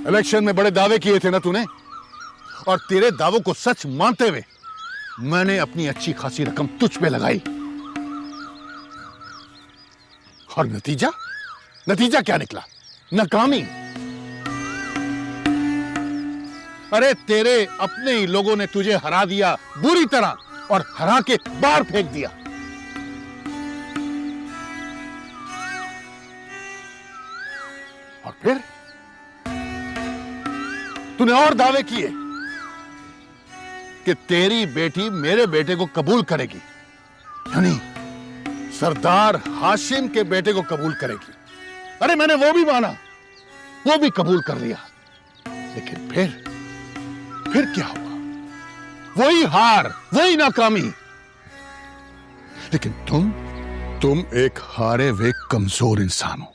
इलेक्शन में बड़े दावे किए थे ना तूने, और तेरे दावों को सच मानते हुए मैंने अपनी अच्छी खासी रकम तुझ पे लगाई, और नतीजा क्या निकला? नाकामी। अरे तेरे अपने ही लोगों ने तुझे हरा दिया बुरी तरह, और हरा के बाहर फेंक दिया। और फिर तूने और दावे किए कि तेरी बेटी मेरे बेटे को कबूल करेगी, यानी सरदार हाशिम के बेटे को कबूल करेगी। अरे मैंने वो भी माना, वो भी कबूल कर लिया। लेकिन फिर क्या हुआ? वही हार, वही नाकामी। लेकिन तुम एक हारे हुए कमजोर इंसान हो,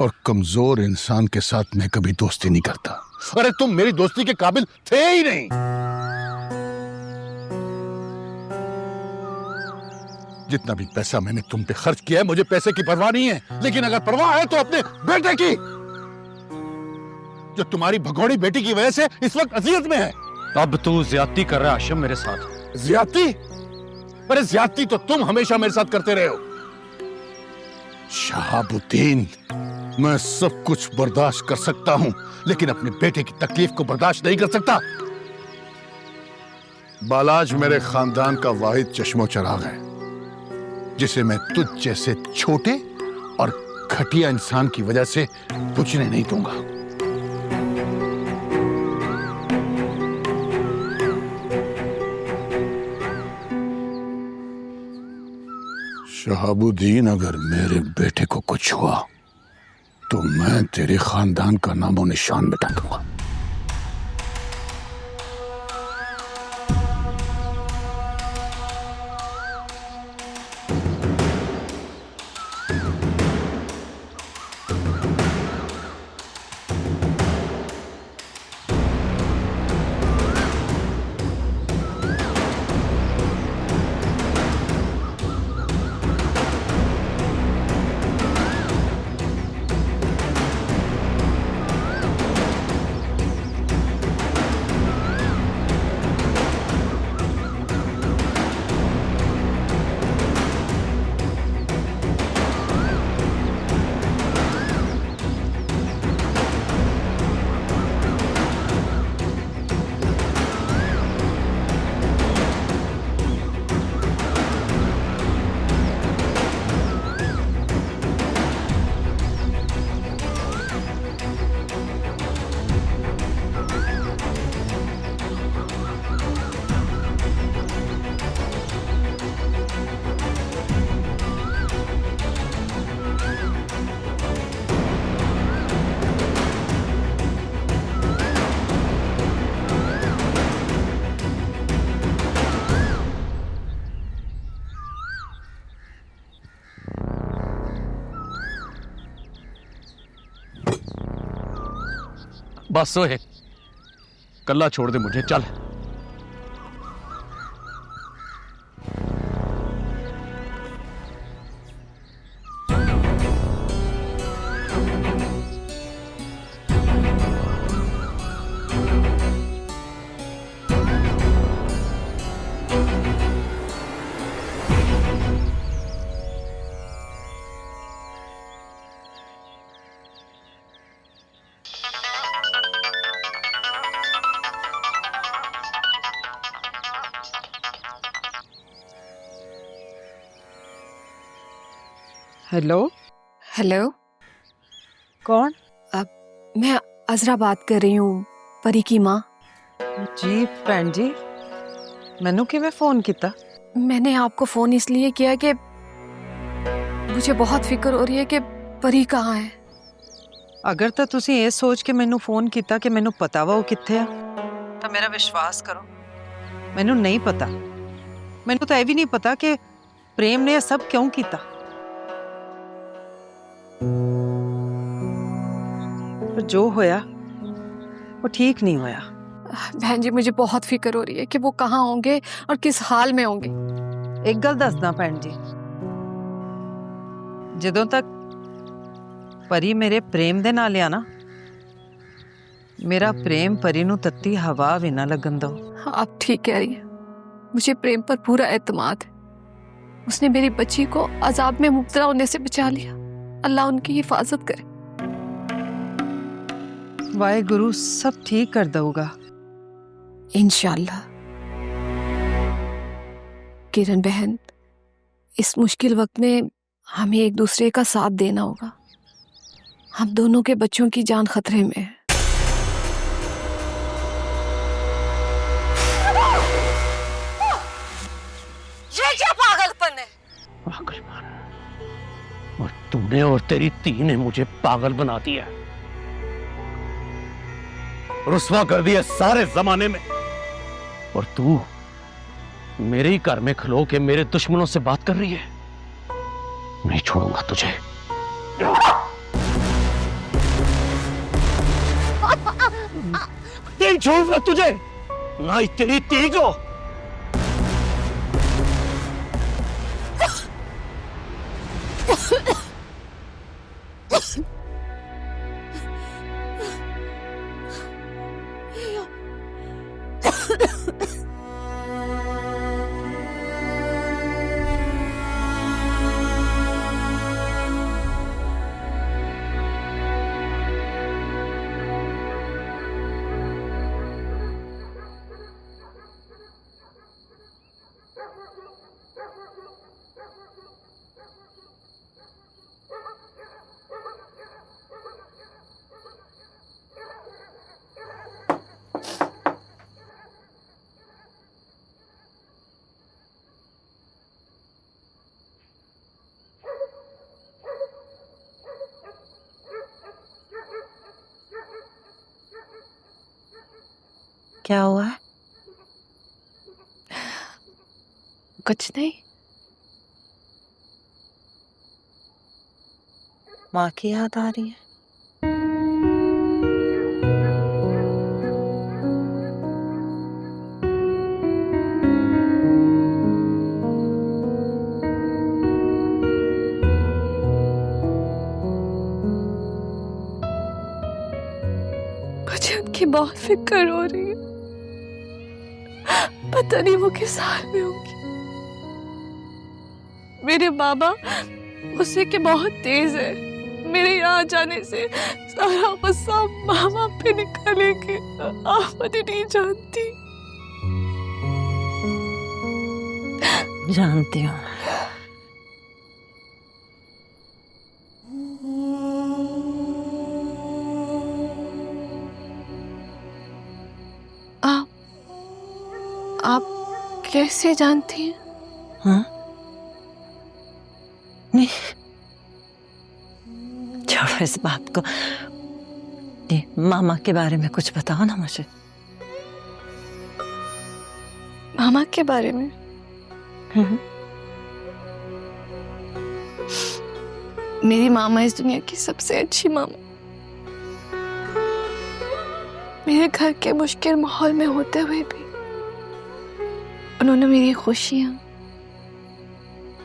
और कमजोर इंसान के साथ मैं कभी दोस्ती नहीं करता। अरे तुम मेरी दोस्ती के काबिल थे ही नहीं। जितना भी पैसा मैंने तुम पे खर्च किया है, मुझे पैसे की परवाह नहीं है, लेकिन अगर परवाह है तो अपने बेटे की, जो तुम्हारी भगोड़ी बेटी की वजह से इस वक्त अजियत में है। अब तू ज्यादती कर रहा है आशिम मेरे साथ। ज्यादती? अरे ज्यादती तो तुम हमेशा मेरे साथ करते रहे हो। शहाबुद्दीन, मैं सब कुछ बर्दाश्त कर सकता हूं, लेकिन अपने बेटे की तकलीफ को बर्दाश्त नहीं कर सकता। बालाज मेरे खानदान का वाहिद चश्मो चराग है, जिसे मैं तुझ जैसे छोटे और घटिया इंसान की वजह से बुझने नहीं दूंगा। शहाबुद्दीन, अगर मेरे बेटे को कुछ हुआ तो मैं तेरे खानदान का नामो निशान मिटा दूंगा। बस सोहे, कल्ला छोड़ दे मुझे, चल। हेलो हेलो, कौन? मैं अजरा बात कर रही हूँ, परी की माँ। जी भैन जी, मैनू किवें फोन किया? मैंने आपको फोन इसलिए किया कि मुझे बहुत फिक्र हो रही है कि परी कहाँ है। अगर तो तुसी ये सोच के मैनू फोन किया कि मैनू पता वा वो कित्थे है, तो मेरा विश्वास करो, मैनू नहीं पता। मैनू तो यह भी नहीं पता कि प्रेम ने यह सब क्यों किया। पर जो होया वो ठीक नहीं होया। बहन जी, मुझे बहुत फिक्र हो रही है कि वो कहाँ होंगे और किस हाल में होंगे। एक गल दसदा भैन जी, जदों तक परी मेरे प्रेम दे नाल आ ना, मेरा प्रेम परी नू तत्ती हवा भी ना लगन दो। आप ठीक कह रही हैं, मुझे प्रेम पर पूरा एतमाद है। उसने मेरी बच्ची को अजाब में मुब्तला होने से बचा लिया। अल्लाह उनकी हिफाजत करे। वाहे गुरु सब ठीक कर दूंगा इंशाल्लाह। किरण बहन, इस मुश्किल वक्त में हमें एक दूसरे का साथ देना होगा। हम दोनों के बच्चों की जान खतरे में है। ये क्या पागलपन है? पागलपन? और तूने और तेरी धी ने मुझे पागल बना दिया। रुस्वा कर दिया सारे जमाने में। और तू मेरे ही घर में खलो के मेरे दुश्मनों से बात कर रही है। नहीं छोड़ूंगा तुझे। नहीं छोड़ूंगा तुझे, ना तेरी ती को। क्या हुआ है? कुछ नहीं। माँ की याद आ रही है? मुझे उनकी बहुत फिक्र हो रही है। पता नहीं वो किस हाल में होंगी। मेरे बाबा गुस्से के बहुत तेज है। मेरे यहाँ जाने से सारा गुस्सा मामा पे निकलेगी। आप मुझे नहीं जानती। जानती हूँ। आप कैसे जानती हैं? हाँ? नहीं, छोड़ो इस बात को। ये मामा के बारे में कुछ बताओ ना मुझे। मामा के बारे में? मेरी मामा इस दुनिया की सबसे अच्छी मामा। मेरे घर के मुश्किल माहौल में होते हुए भी उन्होंने मेरी खुशियां,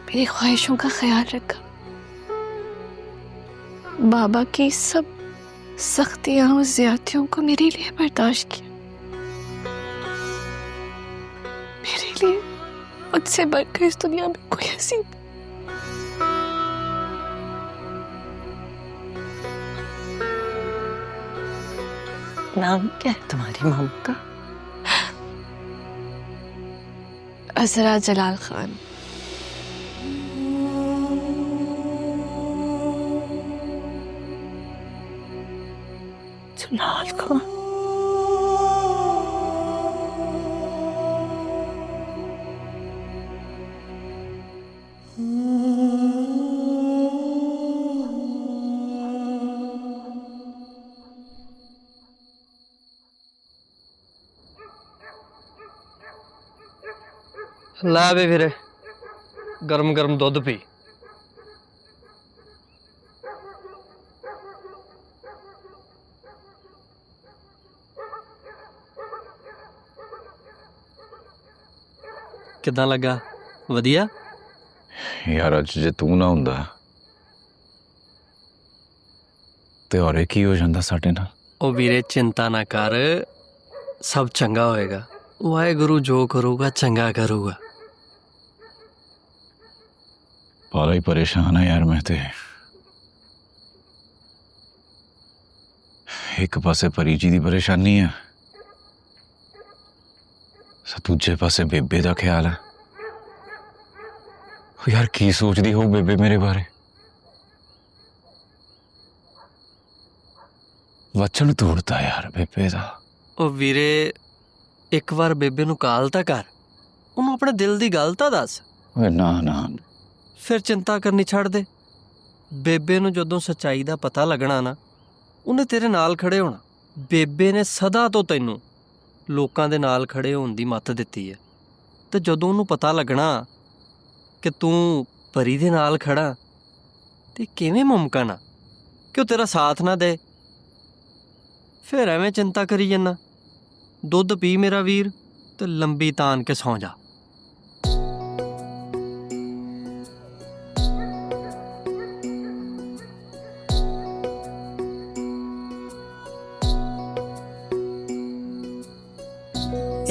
मेरी ख्वाहिशों का ख्याल रखा। बाबा की सब सख्तियां और ज्यादतियों को मेरे लिए बर्दाश्त किया। मेरे लिए मुझसे बढ़कर इस दुनिया में कोई हसीन। नाम क्या है तुम्हारी मामा का? असरा जलाल खान। जलाल खान? ला बे फिर गरम गरम दुध पी। किदां लगा? वधिया यार अज जे तू ना हुंदा ते और की हो जांदा साडे नाल। ओ वीरे चिंता ना कर, सब चंगा होएगा। वाहेगुरु जो करूगा चंगा करूगा। बाला ही परेशान है यार मैं ते। एक पासे परी जी दी परेशानी है, दूजे पासे बेबे दा ख्याल है। यार की सोचदी हो बेबे मेरे बारे? वचन तोड़ता यार बेबे दा। ओ वीरे एक बार बेबे नू काल तां कर, उन्होंने अपने दिल दी गल तां दस। ना ना फिर चिंता करनी छड़ दे। बेबे नू जदों सच्चाई दा पता लगना ना, उन्हें तेरे नाल खड़े होना। ਬੇਬੇ ਨੇ ਸਦਾ ਤੋਂ ਤੈਨੂੰ ਲੋਕਾਂ ਦੇ ਨਾਲ ਖੜੇ ਹੋਣ ਦੀ ਮੱਤ ਦਿੱਤੀ ਹੈ, ਤੇ ਜਦੋਂ ਉਹਨੂੰ ਪਤਾ ਲੱਗਣਾ ਕਿ ਤੂੰ ਪਰੀ ਦੇ ਨਾਲ ਖੜਾ, ਤੇ ਕਿਵੇਂ ਮੁਮਕਿਨ ਆ ਕਿ ਉਹ ਤੇਰਾ ਸਾਥ ਨਾ ਦੇ? ਫਿਰ ਐਵੇਂ ਚਿੰਤਾ ਕਰੀ ਜੰਨਾ। ਦੁੱਧ ਪੀ ਮੇਰਾ ਵੀਰ, ਤੇ ਲੰਬੀ ਤਾਨ ਕੇ ਸੌਂ ਜਾ।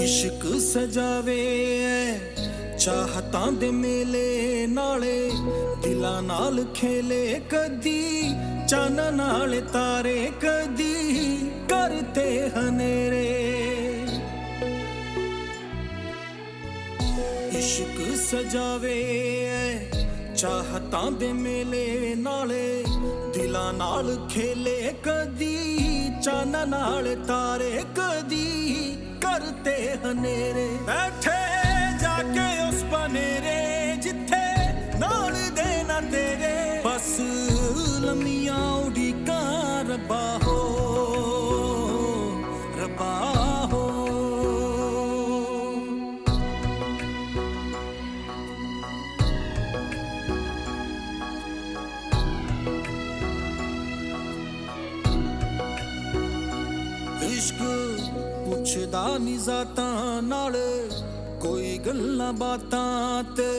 इश्क सजावे चाहतां दे मेले नाले दिलां नाल खेले कदी चाना नाल तारे कदी करते हनेरे। इश्क सजावे चाहतां दे मेले नाले दिलां नाल खेले कदी चाना नाल तारे कदी करते हनेरे। बैठे जाके उस बनेरे जिथे नाल देना तेरे, बस लमियां उड़ीका रब्बा हो रब्बा हो। इश्क पुछदा नी जातां नाल कोई गल्लां बातां ते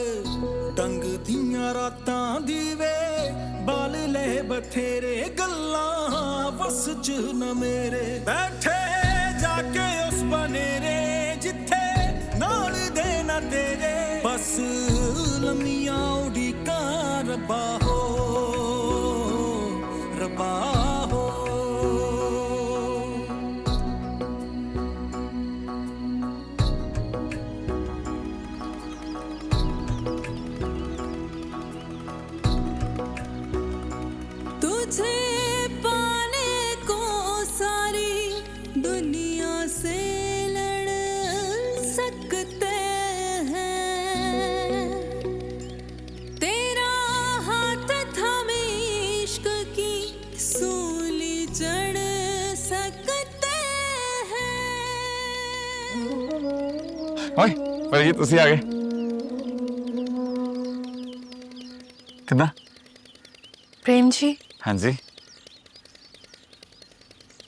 डंग दियां रातां दी वे बाल ले बथेरे गल्लां वस च न मेरे। बैठे जाके उस बनेरे जिथे नाल देना तेरे, बस लमियां उड़ीका रब्बा हो रब्बा हो। तुझे पाने को सारी दुनिया से लड़ सकते हैं, तेरा हाथ थामे इश्क की सूली चढ़ सकते हैं। ਓਏ ਪਰੀ ਜੀ ਤੁਸੀਂ ਆ ਗਏ ਕਿੱਦਾਂ? प्रेम जी, हाँ जी।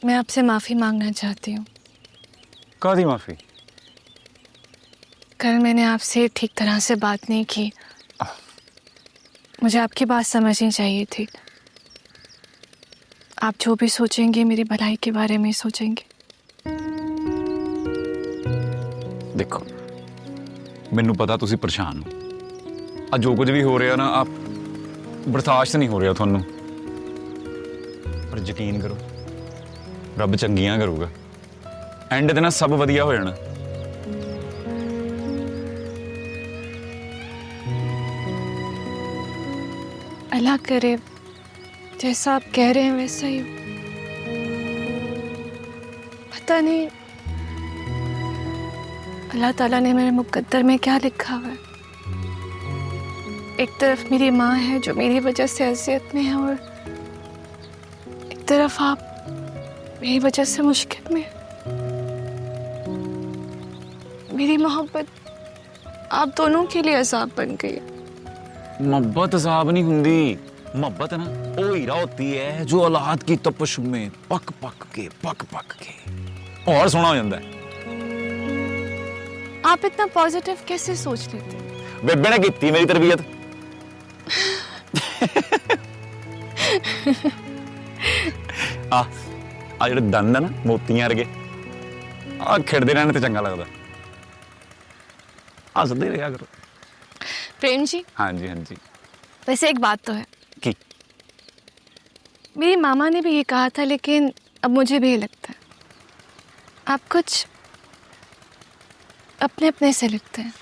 मैं आपसे माफ़ी मांगना चाहती हूँ। कादी माफ़ी? कल मैंने आपसे ठीक तरह से बात नहीं की। मुझे आपकी बात समझनी चाहिए थी। आप जो भी सोचेंगे मेरी भलाई के बारे में सोचेंगे। देखो मैनू पता तुसी परेशान हो, आ जो कुछ भी हो रहा ना आप बर्दाश्त नहीं हो रहा थानू, पर यकीन करो रब चंगियां करूगा, एंड ते ना सब वधिया हो जाना। अल्लाह करे जैसा आप कह रहे हैं वैसा ही हो। पता नहीं अल्लाह ताला ने मेरे मुकद्दर में क्या लिखा हुआ है। एक तरफ मेरी माँ है जो मेरी वजह से अज़ियत में है, और एक तरफ आप मेरी वजह से मुश्किल में। मेरी मोहब्बत आप दोनों के लिए अज़ाब बन गई है। मोहब्बत अज़ाब नहीं हुंदी, मोहब्बत ना वो हीरा होती है जो औलाद की तपश में पक पक के और सोना हो जाता है। आप इतना पॉजिटिव कैसे सोच लेते हैं? बेबे ने की मेरी तरबियत। आ ਜਿਹੜੇ ਦੰਦ ਨਾ ਮੋਤੀਆਂ ਵਰਗੇ ਆ ਖਿੜਦੇ ਰਹਿਣ ਤੇ ਚੰਗਾ ਲੱਗਦਾ। ਹੱਸਦੇ ਰਿਹਾ ਕਰੋ। प्रेम जी, हाँ जी हाँ जी। वैसे एक बात तो है कि मेरी मामा ने भी ये कहा था, लेकिन अब मुझे भी ये लगता है आप कुछ अपने अपने से लगते हैं।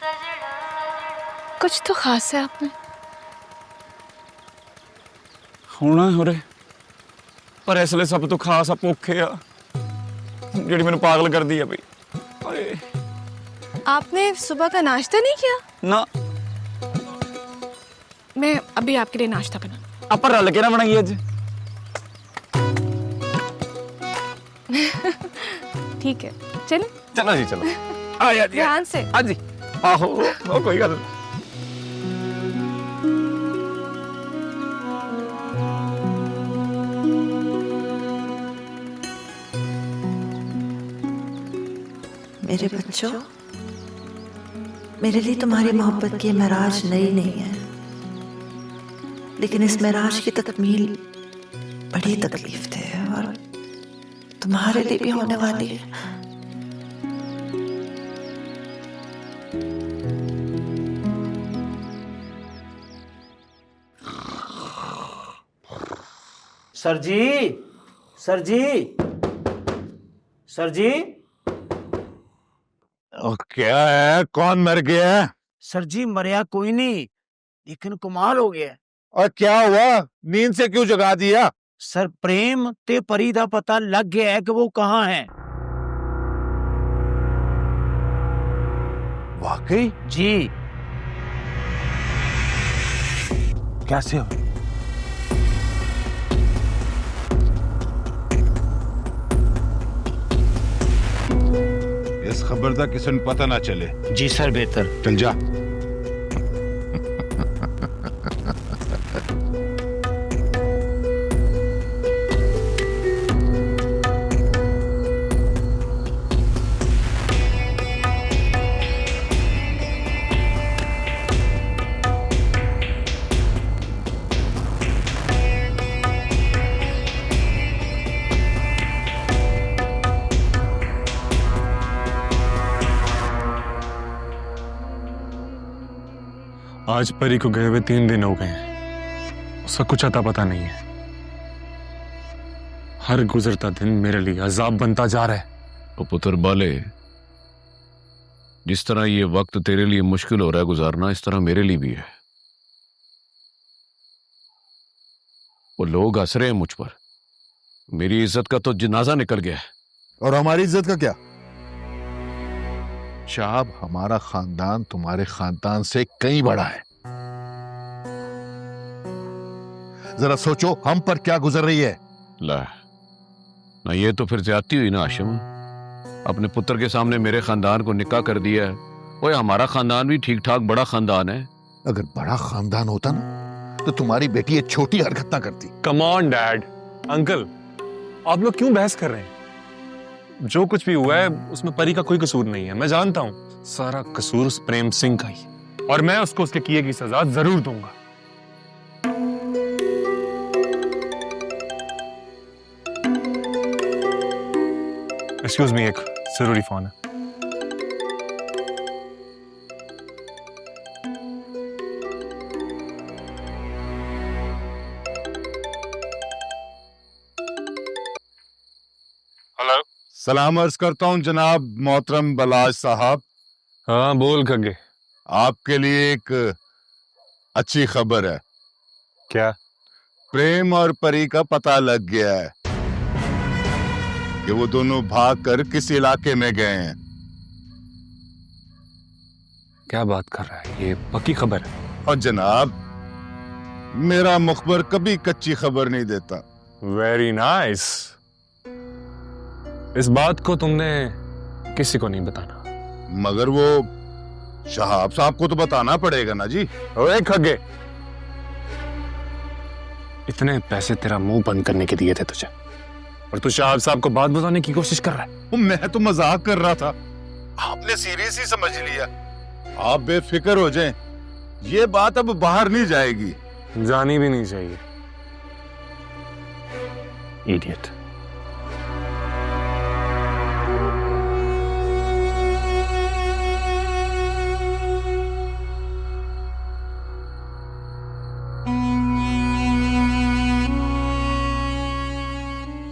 कुछ तो खास है आप में। होना हो रहे पर इसलिए सब तो खास आप औखे आ ਜਿਹੜੀ ਮੈਨੂੰ ਪਾਗਲ ਕਰਦੀ ਆ ਬਈ। ਓਏ आपने सुबह का नाश्ता नहीं किया? ना मैं अभी आपके लिए नाश्ता बना। ਆਪਾਂ ਰਲ ਕੇ ਨਾ ਬਣਾਈਏ ਅੱਜ। ठीक है, चले। चलो जी चलो। आ यार ध्यान से। हाँ जी। आहो कोई गल नहीं। मेरे बच्चों, मेरे लिए तुम्हारी मोहब्बत की महराज नई नहीं है, लेकिन इस महराज की तकमील बड़ी तकलीफ है और तुम्हारे लिए भी होने वाली है। सर जी, सर जी, सर जी। क्या है? कौन मर गया? सर जी मरिया कोई नहीं, लेकिन कमाल हो गया। और क्या हुआ? नींद से क्यों जगा दिया? सर प्रेम ते परी दा पता लग गया है कि वो कहाँ है। वाकई? जी। कैसे हो? इस खबर का किसी ने पता ना चले। जी सर, बेहतर। चल जा। आज परी को गए हुए 3 दिन हो गए हैं, उसका कुछ अता पता नहीं है। हर गुजरता दिन मेरे लिए अजाब बनता जा रहा है। तो पुत्र बाले, जिस तरह ये वक्त तेरे लिए मुश्किल हो रहा है गुजारना, इस तरह मेरे लिए भी है। वो लोग हंस रहे हैं मुझ पर, मेरी इज्जत का तो जनाजा निकल गया है। और हमारी इज्जत का क्या? शाहब, हमारा खानदान तुम्हारे खानदान से कहीं बड़ा है। जरा सोचो हम पर क्या गुजर रही है। ला ना, ये तो फिर ज्यादती हुई ना आशिम। अपने पुत्र के सामने मेरे खानदान को निकाह कर दिया है। ओए, हमारा खानदान भी ठीक ठाक बड़ा खानदान है। अगर बड़ा खानदान होता ना तो तुम्हारी बेटी ये छोटी हरकत ना करती। कम ऑन डैड, अंकल, आप लोग क्यों बहस कर रहे हैं? जो कुछ भी हुआ है उसमें परी का कोई कसूर नहीं है। मैं जानता हूं सारा कसूर उस प्रेम सिंह का ही, और मैं उसको उसके किए की सजा जरूर दूंगा। एक्सक्यूज मी, एक जरूरी फोन है। हेलो, सलाम अर्ज करता हूं जनाब मोहतरम बलाज साहब। हाँ बोल खगे। आपके लिए एक अच्छी खबर है। क्या? प्रेम और परी का पता लग गया है कि वो दोनों भाग कर किस इलाके में गए हैं। क्या बात कर रहा है? ये पक्की खबर है? और जनाब, मेरा मुखबर कभी कच्ची खबर नहीं देता। Very nice. इस बात को तुमने किसी को नहीं बताना। मगर वो शहाब साहब को तो बताना पड़ेगा ना जी। ओए खगे, इतने पैसे तेरा मुंह बंद करने के दिए थे तुझे, और तू शहाब साहब को बात बताने की कोशिश कर रहा है। मैं तो मजाक कर रहा था, आपने सीरियस ही समझ लिया। आप बेफिक्र हो जाएं, ये बात अब बाहर नहीं जाएगी। जानी भी नहीं चाहिए। इडियट।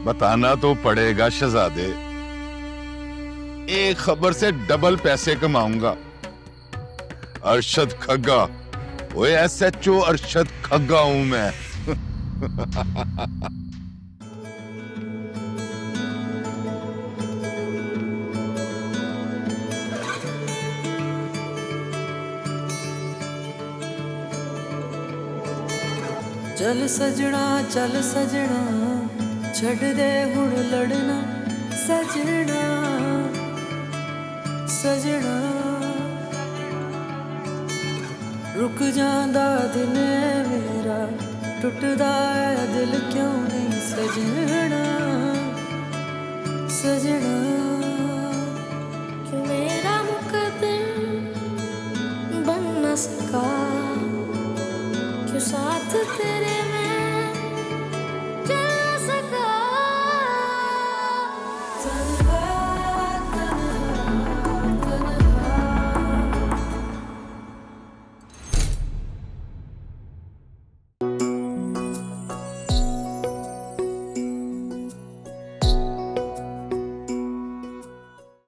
बताना तो पड़ेगा शहजादे, एक खबर से डबल पैसे कमाऊंगा। अरशद खग्गा, वो SHO अरशद खग्गा हूं मैं। चल सजना छड़ दे हुण लड़ना, सजना सजना रुक जांदा दिन मेरा टुटदा है दिल क्यों नहीं सजना सजना क्यों मेरा मुकद्दर बन न सका क्यों साथ तेरे में